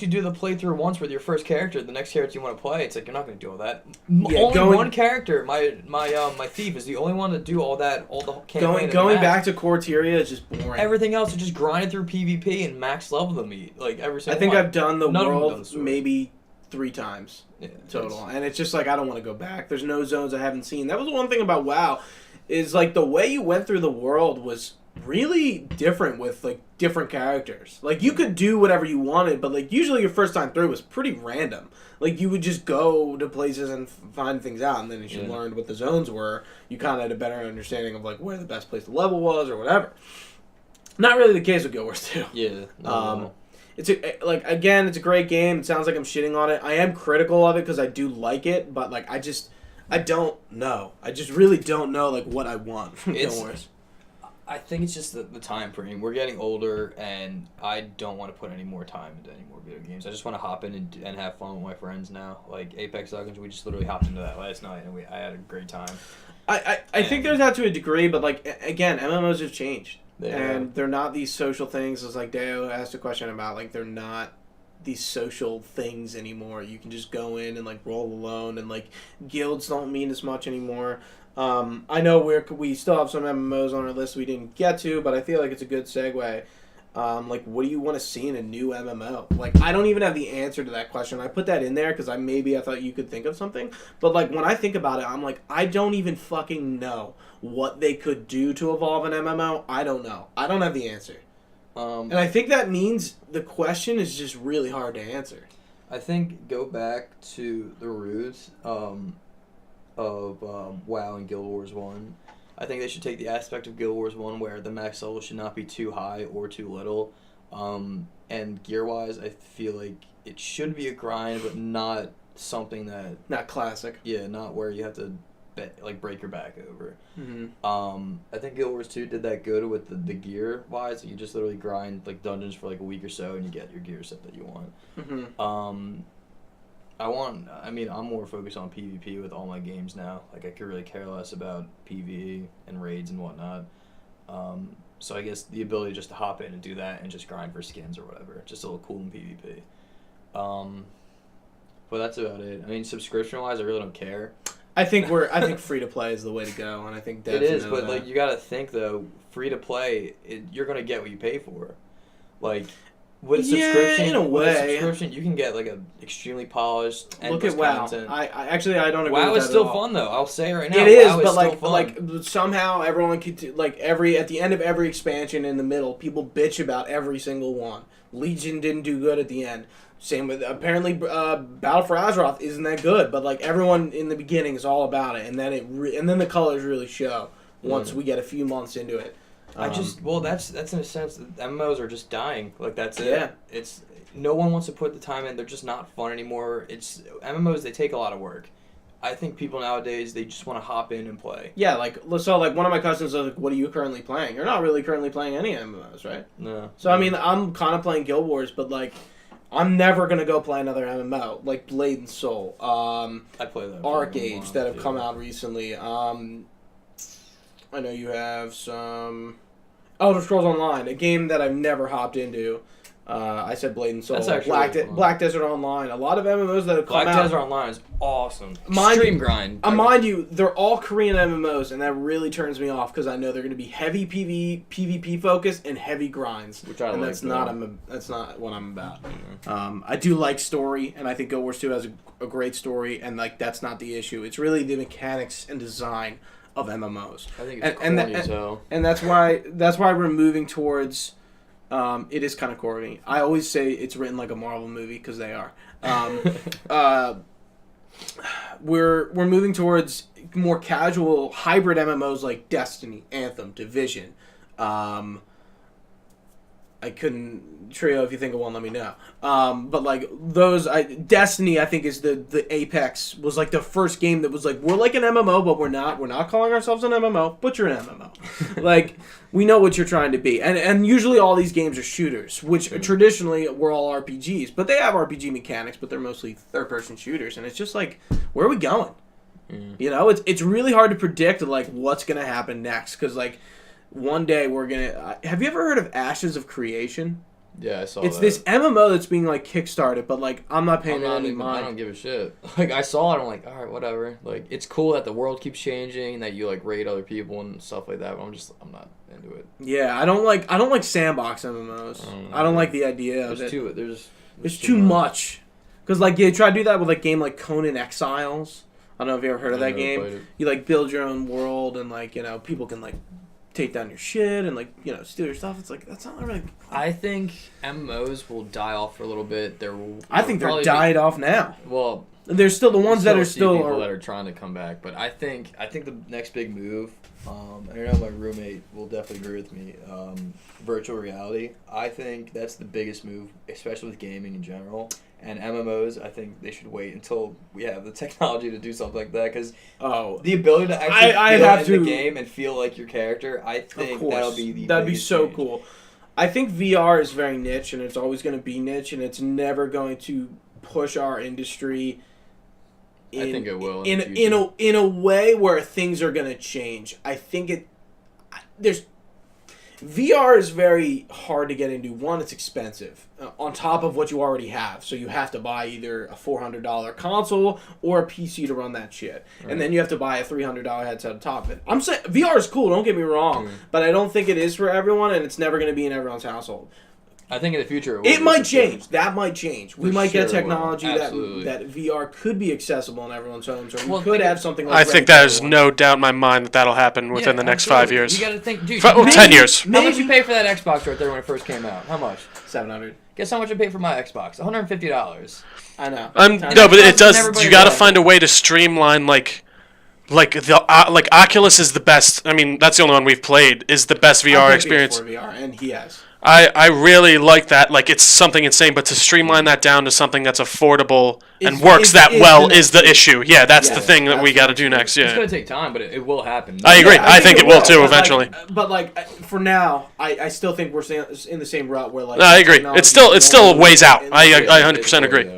you do the playthrough once with your first character, the next character you want to play, it's like you're not going to do all that. One character, my thief, is the only one to do all that, all the campaign. Going back to Corteria is just boring. Everything else is just grinding through PvP and max level them. Like every single. I think one. I've done the world maybe 3 times total, and it's just like I don't want to go back. There's no zones I haven't seen. That was one thing about WoW, is like the way you went through the world was really different with like different characters. Like you could do whatever you wanted, but like usually your first time through was pretty random. Like you would just go to places and find things out, and then as you learned what the zones were, you kind of had a better understanding of like where the best place to level was or whatever. Not really the case with Guild Wars 2. Yeah. It's it's a great game. It sounds like I'm shitting on it. I am critical of it because I do like it, but like I don't know. I just really don't know like what I want from Guild Wars. I think it's just the time frame. We're getting older, and I don't want to put any more time into any more video games. I just want to hop in and have fun with my friends now. Like Apex Legends, we just literally hopped into that last night, and I had a great time. I think there's that to a degree, but like again, MMOs have changed. They're not these social things, as like Deo asked a question about. Like they're not these social things anymore. You can just go in and like roll alone, and like guilds don't mean as much anymore. I know we still have some MMOs on our list we didn't get to, but I feel like it's a good segue. Like, what do you want to see in a new MMO? Like, I don't even have the answer to that question. I put that in there because I thought you could think of something. But, like, when I think about it, I'm like, I don't even fucking know what they could do to evolve an MMO. I don't know. I don't have the answer. And I think that means the question is just really hard to answer. I think go back to the roots of WoW and Guild Wars 1. I think they should take the aspect of Guild Wars 1 where the max level should not be too high or too little. And gear-wise, I feel like it should be a grind, but not something that... Not classic. Yeah, not where you have to break your back over. Mm-hmm. I think Guild Wars 2 did that good with the gear-wise. You just literally grind like dungeons for like a week or so, and you get your gear set that you want. Mm-hmm. I'm more focused on PvP with all my games now. Like, I could really care less about PvE and raids and whatnot. So I guess the ability just to hop in and do that and just grind for skins or whatever. Just a little cool in PvP. But that's about it. I mean, subscription-wise, I really don't care. I think free-to-play is the way to go, and I think devs it is, but that. Like, you gotta think, though, free-to-play, you're gonna get what you pay for. Like... With a subscription, in a way, you can get like a extrately polished. Look at WoW. Content. I don't agree. WoW with is that still at all. fun though. I'll say right now, it is, WoW but like somehow everyone could at the end of every expansion in the middle, people bitch about every single one. Legion didn't do good at the end. Same with apparently Battle for Azeroth isn't that good, but like everyone in the beginning is all about it, and then and then the colors really show once we get a few months into it. That's in a sense that MMOs are just dying. Like that's it. Yeah. It's no one wants to put the time in. They're just not fun anymore. It's MMOs. They take a lot of work. I think people nowadays they just want to hop in and play. Yeah, so one of my cousins was like, "What are you currently playing?" You're not really currently playing any MMOs, right? No. So I mean, I'm kind of playing Guild Wars, but like, I'm never gonna go play another MMO like Blade and Soul. I play that. Arc Age that have come out recently. I know you have some. Elder Scrolls Online, a game that I've never hopped into. I said Blade and Soul. That's actually Black, really fun. Black Desert Online. A lot of MMOs that have come Black out. Desert Online is awesome. Extreme grind. Mind you, they're all Korean MMOs, and that really turns me off because I know they're going to be heavy PvP focused and heavy grinds, Which I and like, that's though. that's not what I'm about. Mm-hmm. I do like story, and I think Guild Wars 2 has a great story, and like that's not the issue. It's really the mechanics and design of MMOs. I think it's and corny as hell. And that's why we're moving towards. It is kind of corny. I always say it's written like a Marvel movie because they are. We're moving towards more casual hybrid MMOs like Destiny, Anthem, Division. I couldn't trio. If you think of one, let me know. But like those, Destiny, I think is the apex. Was like the first game that was like we're like an MMO, but we're not. We're not calling ourselves an MMO, but you're an MMO. Like we know what you're trying to be, and usually all these games are shooters, which traditionally were all RPGs, but they have RPG mechanics, but they're mostly third-person shooters, and it's just like where are we going? You know, it's really hard to predict like what's gonna happen next because like. One day we're gonna. Have you ever heard of Ashes of Creation? Yeah, I saw It's that. this MMO that's being like kickstarted, but like I'm not paying any I mind. don't give a shit. Like I saw it, I'm like, all right, whatever. Like it's cool that the world keeps changing, that you like raid other people and stuff like that. But I'm not into it. Yeah, I don't like sandbox MMOs. I don't like the idea of it. There's too much. Because like you try to do that with like game like Conan Exiles. I don't know if you ever heard of that game. You like build your own world and like people can like. Take down your shit and like steal your stuff. It's like that's not really. I think MMOs will die off for a little bit. I think they're died off now. Well, there's still the ones that are still people that are trying to come back. But I think the next big move, I know my roommate will definitely agree with me, virtual reality. I think that's the biggest move, especially with gaming in general. And MMOs, I think they should wait until we have the technology to do something like that. Because the ability to actually feel in the game and feel like your character, I think that'd be so change. cool. I think VR is very niche, and it's always going to be niche, and it's never going to push our industry. I think it will in a way where things are going to change. I think VR is very hard to get into. One, it's expensive on top of what you already have. So you have to buy either a $400 console or a PC to run that shit. Right. And then you have to buy a $300 headset on top of it. I'm saying VR is cool, don't get me wrong, but I don't think it is for everyone, and it's never going to be in everyone's household. I think in the future it might change. Sure. That might change. We might get technology that VR could be accessible in everyone's homes, or we could have something like I think there's no doubt in my mind that that'll happen within the next 5 years. You got to think, dude. 10 years. How much you pay for that Xbox right there when it first came out? How much? $700. Guess how much I paid for my Xbox? $150. I know. No, but it does. You got to find a way to streamline like Oculus is the best. I mean, that's the only one we've played. Is the best VR experience. For VR, and he has. I really like that. Like, it's something insane, but to streamline that down to something that's affordable and works is the issue. Yeah, that's the thing that we got to do next. Yeah, it's gonna take time, but it will happen. I agree. I think it will too eventually. But for now, I still think we're in the same route where like. No, I agree. It's still a ways out. I 100% agree.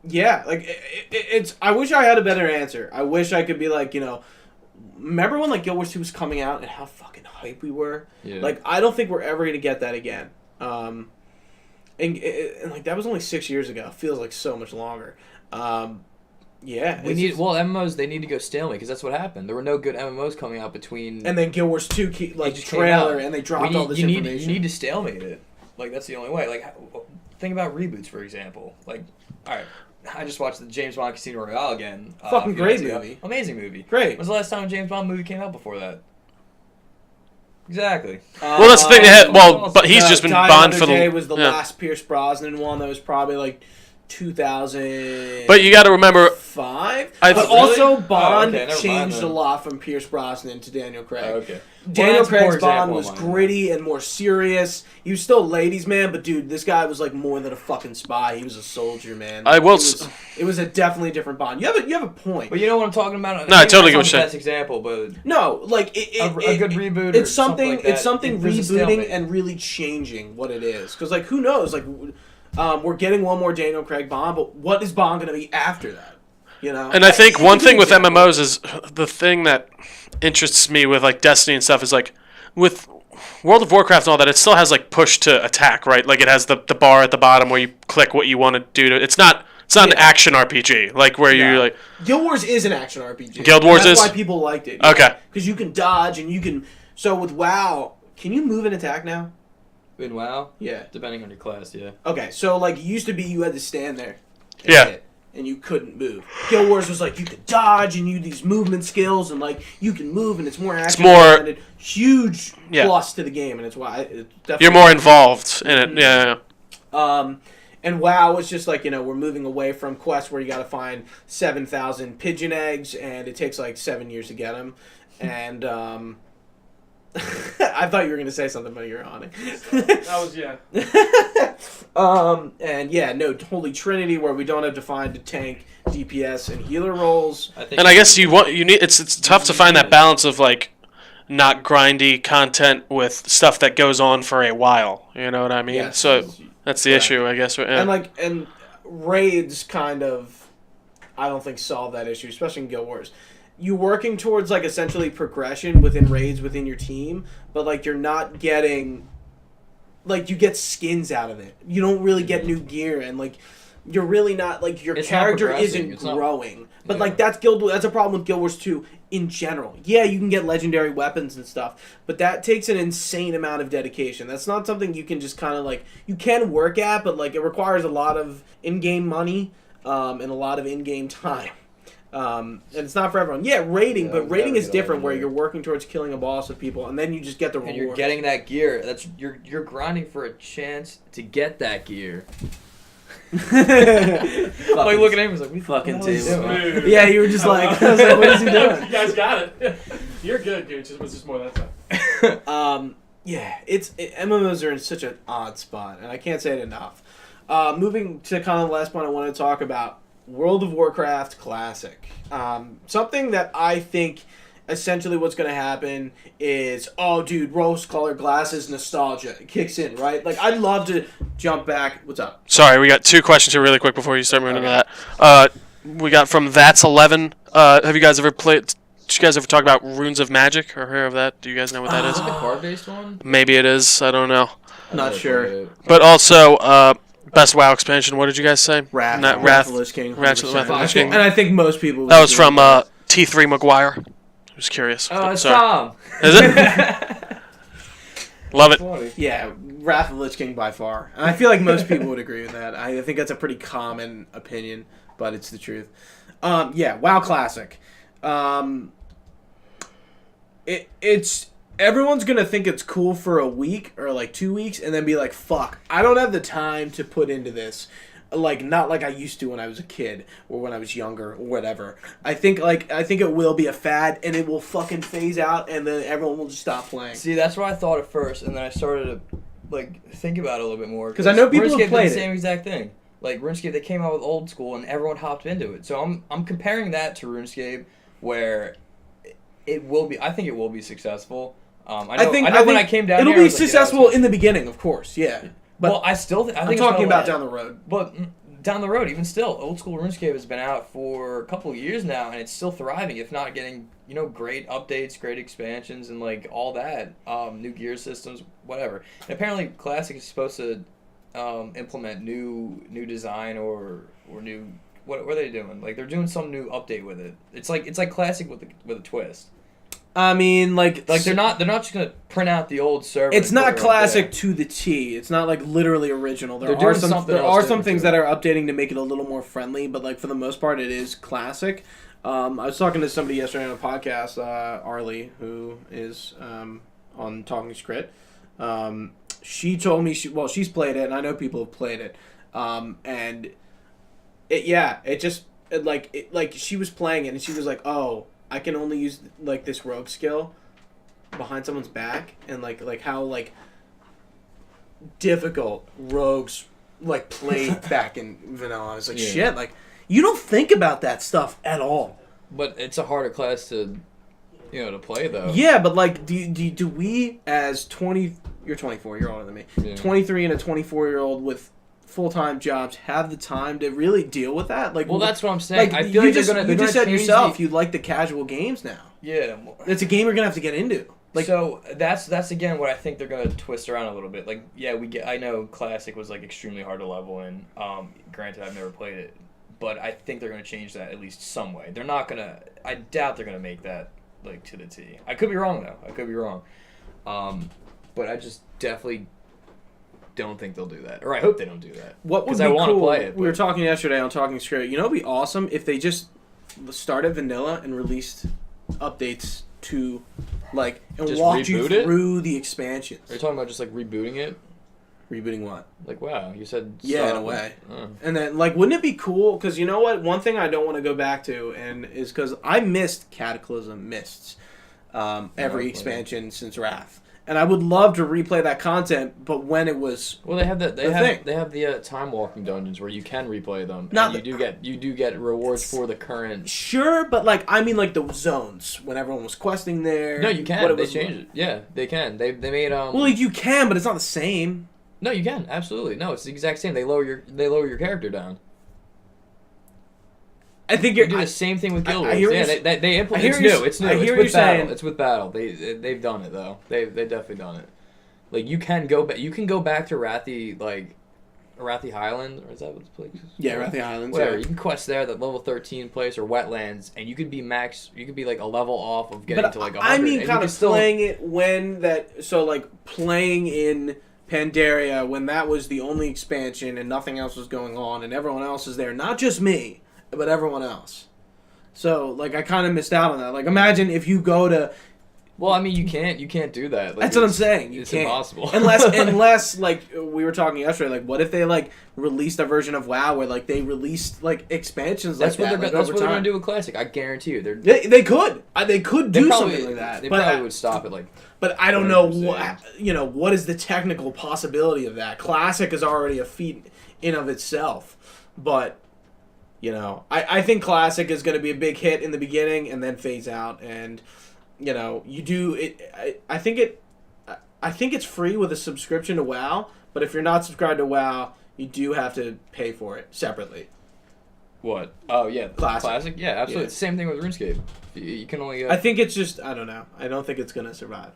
Yeah, like it's. I wish I had a better answer. I wish I could be like remember when like Guild Wars 2 was coming out and how fucking hype we were? Yeah. Like I don't think we're ever gonna get that again. And like that was only 6 years ago. It feels like so much longer. Yeah. MMOs they need to go stalemate because that's what happened. There were no good MMOs coming out between. And then Guild Wars 2 trailer and they dropped all this information. You need to stalemate it. Like that's the only way. Like think about reboots for example. Like all right. I just watched the James Bond Casino Royale again. Fucking great movie. Amazing movie. Great. When's the last time a James Bond movie came out before that? Exactly. Well, that's the thing. But he's just been Bond for the. Day was the last Pierce Brosnan one that was probably like 2000. But you got to remember. But also Bond changed a lot from Pierce Brosnan to Daniel Craig. Oh, okay. Daniel Craig's Bond was gritty and more serious. He was still a ladies' man, but dude, this guy was like more than a fucking spy. He was a soldier, man. It was a definitely different Bond. You have a point. But you know what I'm talking about? No, I totally get what you're saying. Best example, but no, like a good reboot. It's something. It's something rebooting and really changing what it is. Because like, who knows? Like, we're getting one more Daniel Craig Bond, but what is Bond going to be after that? And I think one thing with MMOs is the thing that interests me with like Destiny and stuff is like with World of Warcraft and all that, it still has like push to attack, right? Like it has the bar at the bottom where you click what you want to do. It's not an action RPG like where you're like. Guild Wars is an action RPG. Guild Wars That's is why people liked it. Okay. Because you can dodge and you can. So with WoW, can you move and attack now? In WoW, Yeah. depending on your class, yeah. Okay, so like it used to be you had to stand there. Yeah. Hit, and you couldn't move. Guild Wars was like you could dodge and you these movement skills and like you can move and it's more action. It's huge plus to the game, and it's why it's definitely you're more involved in it. Yeah. And WoW was just like, we're moving away from quests where you got to find 7,000 pigeon eggs, and it takes like 7 years to get them. And I thought you were going to say something, but you're on it. That was, yeah. And yeah, no, Holy Trinity, where we don't have defined tank, DPS, and healer roles. I guess you need. It's tough to find that balance of like not grindy content with stuff that goes on for a while. You know what I mean? Yes. So that's the issue, I guess. Yeah. And raids kind of, I don't think solve that issue, especially in Guild Wars. You're working towards like essentially progression within raids within your team, but like you're not getting, like you get skins out of it. You don't really get new gear, and like you're really not like your character isn't growing. But like that's a problem with Guild Wars 2 in general. Yeah, you can get legendary weapons and stuff, but that takes an insane amount of dedication. That's not something you can just kind of like you can work at, but like it requires a lot of in-game money and a lot of in-game time. And it's not for everyone. Yeah, raiding, but raiding is different where you're working towards killing a boss with people, and then you just get the reward. And you're getting that gear. That's you're grinding for a chance to get that gear. Like looking at him, he's like, "We fucking table." Yeah, you were just like, I was like, "What is he doing?" You guys got it. You're good, Gooch. It was just more that time. Yeah, MMOs are in such an odd spot, and I can't say it enough. Moving to kind of the last point I want to talk about, World of Warcraft Classic. Something that I think essentially what's going to happen is, oh, dude, rose-colored glasses nostalgia. It kicks in, right? Like, I'd love to jump back. What's up? Sorry, we got two questions here really quick before you start moving into that. We got from That's 11. Have you guys ever played... Did you guys ever talk about Runes of Magic or hear of that? Do you guys know what that is? Is it the card-based one? Maybe it is. I don't know. Not sure. But also, best WoW expansion. What did you guys say? Wrath of the Lich King. Wrath of the Lich King. And I think most people... That was from T3 McGuire. I was curious. Oh, it's Tom. Is it? Love it. Yeah, Wrath of the Lich King by far. And I feel like most people would agree with that. I think that's a pretty common opinion, but it's the truth. Yeah, WoW Classic. It's everyone's gonna think it's cool for a week or like 2 weeks, and then be like, "Fuck, I don't have the time to put into this." Like not like I used to when I was a kid or when I was younger or whatever. I think it will be a fad, and it will fucking phase out, and then everyone will just stop playing. See, that's what I thought at first, and then I started to like think about it a little bit more. Because I know people RuneScape have played did the same exact thing. Like RuneScape, they came out with old school, and everyone hopped into it. So I'm comparing that to RuneScape, where it will be. I think it will be successful. I think when I came down, it'll be successful in the beginning, of course. Yeah. But well, I think I'm talking about down the road. But down the road, even still, old school RuneScape has been out for a couple of years now, and it's still thriving. If not getting, great updates, great expansions, and like all that, new gear systems, whatever. And apparently, Classic is supposed to implement new design or new. What are they doing? Like they're doing some new update with it. It's like Classic with a twist. I mean, like they're not just gonna print out the old server. It's not Classic to the T. It's not like literally original. There are some things that are updating to make it a little more friendly, but like for the most part, it is Classic. I was talking to somebody yesterday on a podcast, Arlie, who is on Talking Scrit. She told me she's played it, and I know people have played it, and she was playing it, and she was like, oh. I can only use like this rogue skill behind someone's back, and like how like difficult rogues like played back in vanilla. I was like, shit, like you don't think about that stuff at all. But it's a harder class to play though. Yeah, but like do we as 20? You're 24. You're older than me. Yeah. 23 and a 24-year-old with full-time jobs have the time to really deal with that? Like, well, that's what I'm saying. Like, I feel like you just said yourself you like the casual games now. Yeah, it's a game you're gonna have to get into. Like, so that's again what I think they're gonna twist around a little bit. Like, yeah, I know Classic was like extremely hard to level in. Granted, I've never played it, but I think they're gonna change that at least some way. They're not gonna. I doubt they're gonna make that like to the T. I could be wrong though. I could be wrong. But I just definitely don't think they'll do that, or I hope they don't do that. What would be I want to cool? play it. We were talking yesterday on Talking Straight. You know, it'd be awesome if they just started vanilla and released updates to, like, and Just walked you reboot it? through the expansions. Are you talking about just like rebooting it? Rebooting what? Like, wow, you said. Yeah, in a way. And then, like, wouldn't it be cool? Because you know what? One thing I don't want to go back to, and is because I missed Cataclysm Mists, every expansion since Wrath, and I would love to replay that content. But when it was, Well, they have that. The thing. They have the time walking dungeons where you can replay them. Not and you do get rewards for the current. sure, but like I mean, like the zones when everyone was questing there. No, you can. what it They was- changed it. Yeah, they can. They made Well, like, you can, but it's not the same. No, you can absolutely. No, it's the exact same. They lower your character down. I think They you're. do the same thing with Guild Wars. I hear what Yeah, you're they implement. I It's hear new. you- It's new. I hear It's what with you're battle. saying. It's with battle. They've done it though. They've definitely done it. Like you can go back. You can go back to Wrathy Highland, or is that what the place is? Yeah, Wrathy Highlands. Whatever. Yeah. You can quest there, that level 13 place or wetlands, and you could be max. You could be like a level off of getting But to like 100. I mean, and you kind could of still, playing it when that. So like playing in Pandaria when that was the only expansion and nothing else was going on, and everyone else is there. Not just me, but everyone else. So like I kind of missed out on that. Like imagine if you go to. Well, I mean, you can't do that. Like, That's what I'm saying. You it's can't. impossible. unless like we were talking yesterday, like what if they like released a version of WoW where like they released like expansions That's like what that. that's over what they're time. gonna do with Classic. I guarantee you. They could. They could do probably, something like that. They but probably would stop it. Like, but I don't know 100%. what what is the technical possibility of that. Classic is already a feat in of itself, but I think Classic is going to be a big hit in the beginning and then phase out. And you do it. I think it's free with a subscription to WoW. But if you're not subscribed to WoW, you do have to pay for it separately. what? Oh yeah, Classic. Yeah, absolutely. Yeah. It's the same thing with RuneScape. You can only. I think it's just I don't know. I don't think it's going to survive.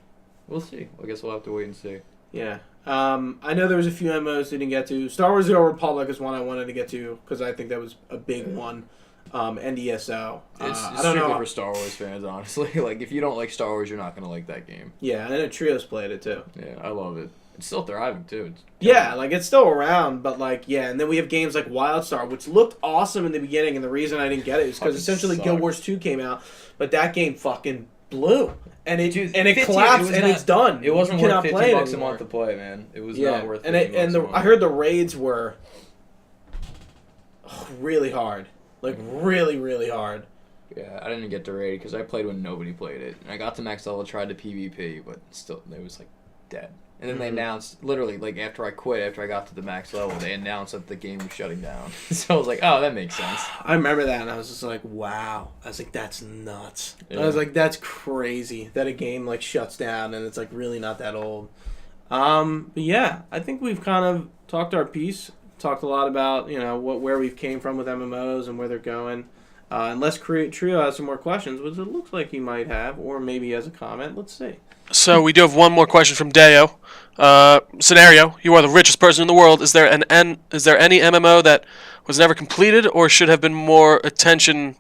We'll see. I guess we'll have to wait and see. Yeah. I know there was a few MMOs we didn't get to. Star Wars: The Old Republic is one I wanted to get to because I think that was a big one. NDSO. It's I don't strictly know. for Star Wars fans, honestly. Like, if you don't like Star Wars, you're not gonna like that game. Yeah, and I know Trios played it too. Yeah, I love it. It's still thriving too. It's Yeah, like it's still around, but like and then we have games like WildStar, which looked awesome in the beginning, and the reason I didn't get it is because Fucking essentially sucked. Guild Wars 2 came out, but that game fucking blew, and it Dude, and it 15 collapsed, it was and not- it's done. It wasn't You worth cannot play $50 it a anymore. month to play, man. It was Yeah, not worth. and $50 a month. I heard the raids were really hard, like really hard. Yeah, I didn't get to raid because I played when nobody played it. And I got to max level, tried to PvP, but still, it was like dead. And then they announced, literally, like after I quit, after I got to the max level, they announced that the game was shutting down. So I was like, oh, that makes sense. I remember that, and I was just like, wow. I was like, that's nuts. Yeah. I was like, that's crazy that a game like shuts down and it's like really not that old. But yeah, I think we've kind of talked our piece. Talked a lot about where we've came from with MMOs and where they're going. Unless Trio has some more questions, which it looks like he might have, or maybe he has a comment. Let's see. So we do have one more question from Deo. Scenario: you are the richest person in the world. Is there any MMO that was never completed, or should have been more attention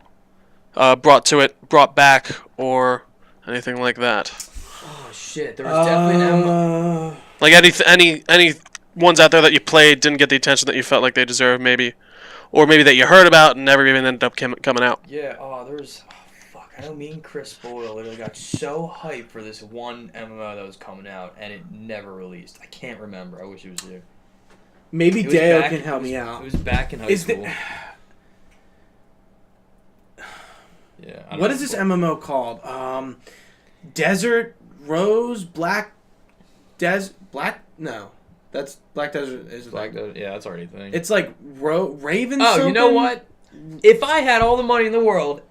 brought to it, brought back, or anything like that? Oh, shit. There was definitely an MMO. Like any ones out there that you played didn't get the attention that you felt like they deserved, maybe, or maybe that you heard about and never even ended up coming out. Yeah, I know me and Chris Boyle literally got so hyped for this one MMO that was coming out, and it never released. I can't remember. I wish it was here. Maybe It was Deo back- can help it was- me out. It was back in high Is school. Yeah. I don't What know. is this MMO called? Desert Rose Black No, that's Black Desert is Black Desert? Yeah, that's already a thing. It's like Raven. Oh, you know something? what? If I had all the money in the world,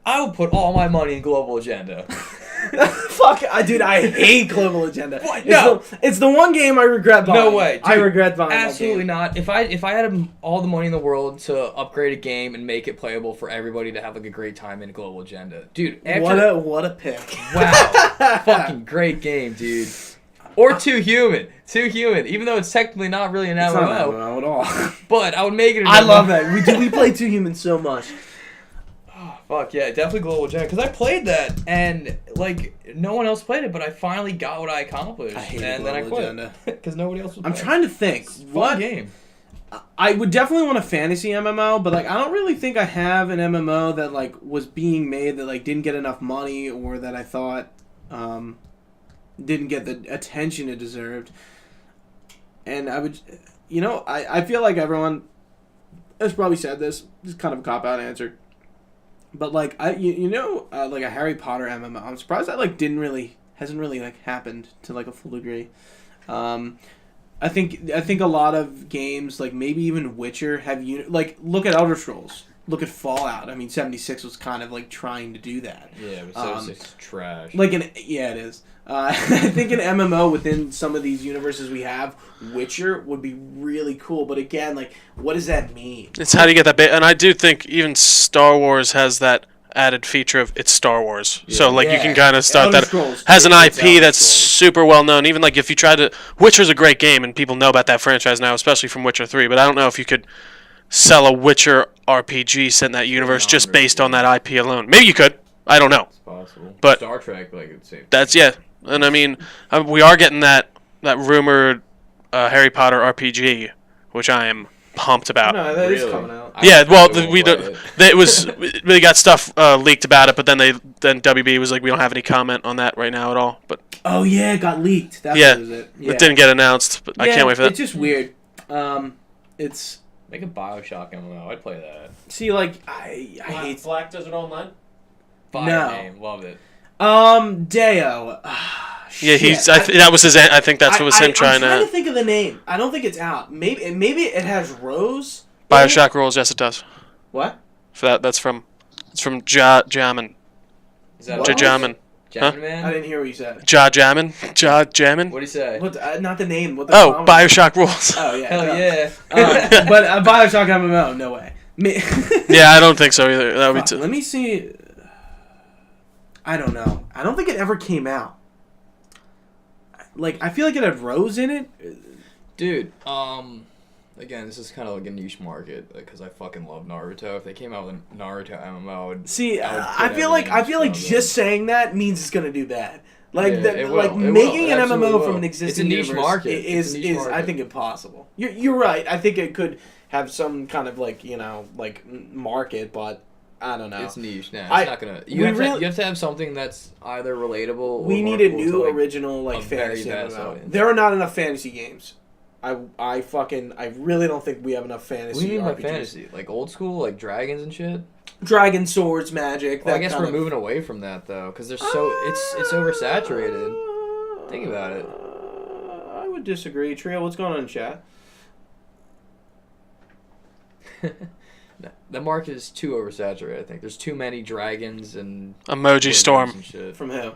I would put all my money in Global Agenda. Fuck, dude, I hate Global Agenda. What? It's the one game I regret buying. No way. Dude, I regret buying absolutely that game. not. If I had all the money in the world to upgrade a game and make it playable for everybody to have like a great time in Global Agenda, dude. What a pick. Wow. Fucking great game, dude. Or Too Human. Even though it's technically not really an It's MMO. not an MMO at all. But I would make it an I MMO. love that. We play Two Humans so much. Fuck yeah, definitely Global Agenda. Because I played that and like no one else played it, but I finally got what I accomplished. I hated and then I Global quit. Agenda. Because nobody else was I'm playing. trying to think. Fun game. I would definitely want a fantasy MMO, but like I don't really think I have an MMO that like was being made that like didn't get enough money or that I thought didn't get the attention it deserved. And I would, I feel like everyone has probably said this. This is kind of a cop out answer, but like like a Harry Potter MMO. I'm surprised that like hasn't really like happened to like a full degree. I think a lot of games, like maybe even Witcher, have look at Elder Scrolls, look at Fallout. I mean, 76 was kind of like trying to do that. Yeah, but 76 is trash. It is. I think an MMO within some of these universes we have, Witcher would be really cool. But again, like, what does that mean? It's how do you get that bit, and I do think even Star Wars has that added feature of it's Star Wars. Yeah. So like you can kind of start Elder that Scrolls, has an it's IP Elder that's Scrolls. super well known. Even like if you try to, Witcher's a great game and people know about that franchise now, especially from Witcher 3. But I don't know if you could sell a Witcher RPG set in that universe just based on that IP alone. Maybe you could. I don't know. It's possible. But Star Trek, like it's safe. That's and I mean we are getting that rumored Harry Potter RPG, which I am pumped about. No, that is Really? coming out. Yeah, well, I won't we play don't. it. They got stuff leaked about it, but then WB was like, we don't have any comment on that right now at all. But Oh yeah, it got leaked. That's Yeah. what was it. Yeah. it didn't get announced. But I can't wait for that. It's just weird. It's Make a Bioshock MMO. I'd play that. see like I hate Black Desert Online. Fire No. game. Love it. Deo. Yeah, Shit. that was his. I think that was him I'm trying to to. think of the name. I don't think it's out. Maybe it has Rose. in it. Bioshock rules. Yes, it does. What? For that, it's from Jammin. Is that What? Jammin. Jammin' I Man? didn't hear what you said. Jammin. Jammin. What'd he say? What? Not the name. What the Oh, song was? Bioshock rules. Oh yeah. Hell no. yeah. But Bioshock MMO, no way. Yeah, I don't think so either. That would be Let me see. I don't know. I don't think it ever came out. Like I feel like it had Rose in it. Dude, again, this is kind of like a niche market because I fucking love Naruto. If they came out with a Naruto MMO, I would. See, I would I put feel like everything just saying that means it's gonna do bad. Like Yeah, that, it will. like It will. making It an absolutely MMO will. from an It's a existing niche universe market. is It's a niche I market. think impossible. You're right. I think it could have some kind of like market, but I don't know. It's niche. Nah, I- it's not gonna. we You really- have to have something that's either relatable. Or We need more a cool new to, like, original a very fantasy vast MMO. audience. There are not enough fantasy games. I really don't think we have enough What fantasy do you mean by RPGs. fantasy? Like old school, like dragons and shit. Dragon swords, magic. Well, I that guess kind we're of- moving away from that though, because there's so it's oversaturated. Think about it. I would disagree. Trio, what's going on in chat? The market is too oversaturated. I think there's too many dragons and Emoji wizards Storm and shit. From who?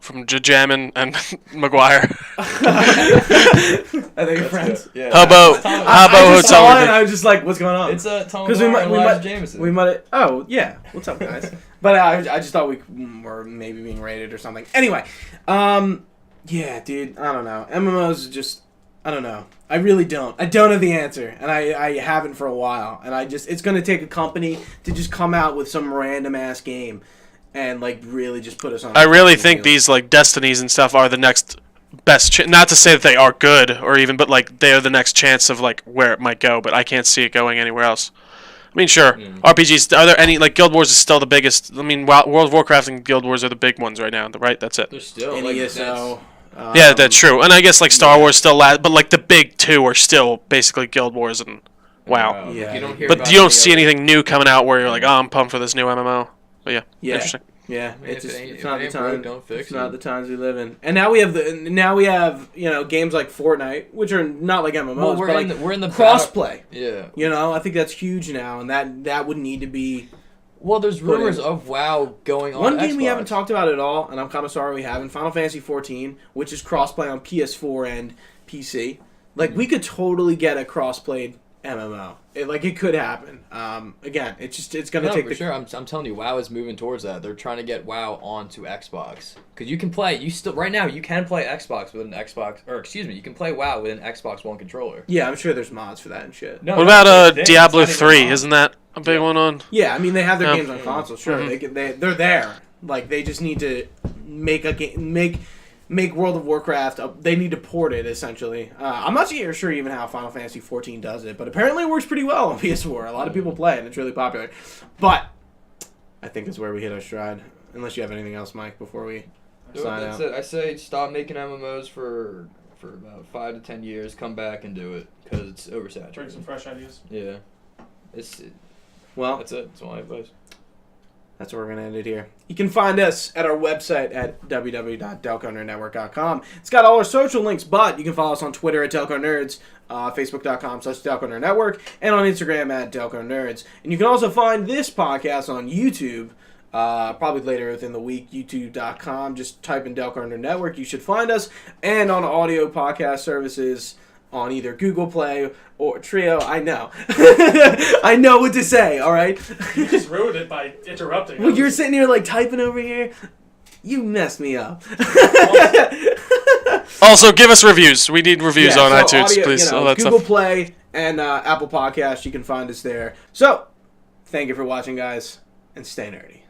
from Jammin and Maguire. I think That's friends. good. Yeah. Hobo I just saw it and Hotel. I was just like, what's going on? It's Tom Because McGuire and Elijah might, Jameson. we might. Oh yeah, what's up, guys? But I just thought we were maybe being rated or something. Anyway, yeah, dude, I don't know. MMOs just, I don't know. I really don't. I don't have the answer, and I haven't for a while. And it's gonna take a company to just come out with some random ass game, and like really just put us on. I really think these like Destinies and stuff are the next best. Not to say that they are good or even, but like they are the next chance of like where it might go. But I can't see it going anywhere else. I mean, sure, RPGs. Are there any like Guild Wars is still the biggest? I mean, World of Warcraft and Guild Wars are the big ones right now. Right? That's it. There's still like NESO. Yeah, that's true. And I guess like Star Wars still but like the big two are still basically Guild Wars and WoW. Yeah. You don't hear But about you don't any see other- anything new coming out where you're like, oh, I'm pumped for this new MMO. But yeah, Yeah. interesting. Yeah, mean, it's if it just ain't- it's if not it the ain't broke, time. don't fix It's not it. the times we live in. And now we have games like Fortnite, which are not like MMOs, Well, but like we're in the crossplay. Yeah. I think that's huge now, and that would need to be Well, there's rumors of WoW going on One Xbox. game we haven't talked about at all, and I'm kind of sorry we haven't, Final Fantasy XIV, which is crossplay on PS4 and PC. Like, we could totally get a cross-played MMO. It could happen. Again, it's going to take for sure. I'm telling you, WoW is moving towards that. They're trying to get WoW onto Xbox. Because you can play, right now, you can play Xbox with an Xbox, or excuse me, you can play WoW with an Xbox One controller. Yeah, I'm sure there's mods for that and shit. No, What that's about the thing, Diablo it's not even 3? on. Isn't that a big one on? Yeah, I mean, they have their Yeah. games on console, sure. They're there. Like, they just need to make a game, make World of Warcraft. They need to port it, essentially. I'm not sure even how Final Fantasy XIV does it, but apparently it works pretty well on PS4. A lot of people play it, and it's really popular. But I think that's where we hit our stride. Unless you have anything else, Mike, before we sign That's out. it. I say stop making MMOs for about 5 to 10 years. Come back and do it because it's oversaturated. Bring some fresh ideas. Yeah, Well, that's it. That's my advice. that's where we're going to end it here. You can find us at our website at www.delconerdnetwork.com. It's got all our social links, but you can follow us on Twitter at Delco Nerds, Facebook.com/Delco Nerd Network, and on Instagram at Delco Nerds. And you can also find this podcast on YouTube, probably later within the week, youtube.com. Just type in Delco Nerd Network. You should find us. And on audio podcast services on either Google Play or Trio. I know. I know what to say, all right? You just ruined it by interrupting. Well, you're sitting here like typing over here. You messed me up. Also, give us reviews. We need reviews on so iTunes, audio, please. All that Google stuff. Play and Apple Podcasts. You can find us there. So, thank you for watching, guys, and stay nerdy.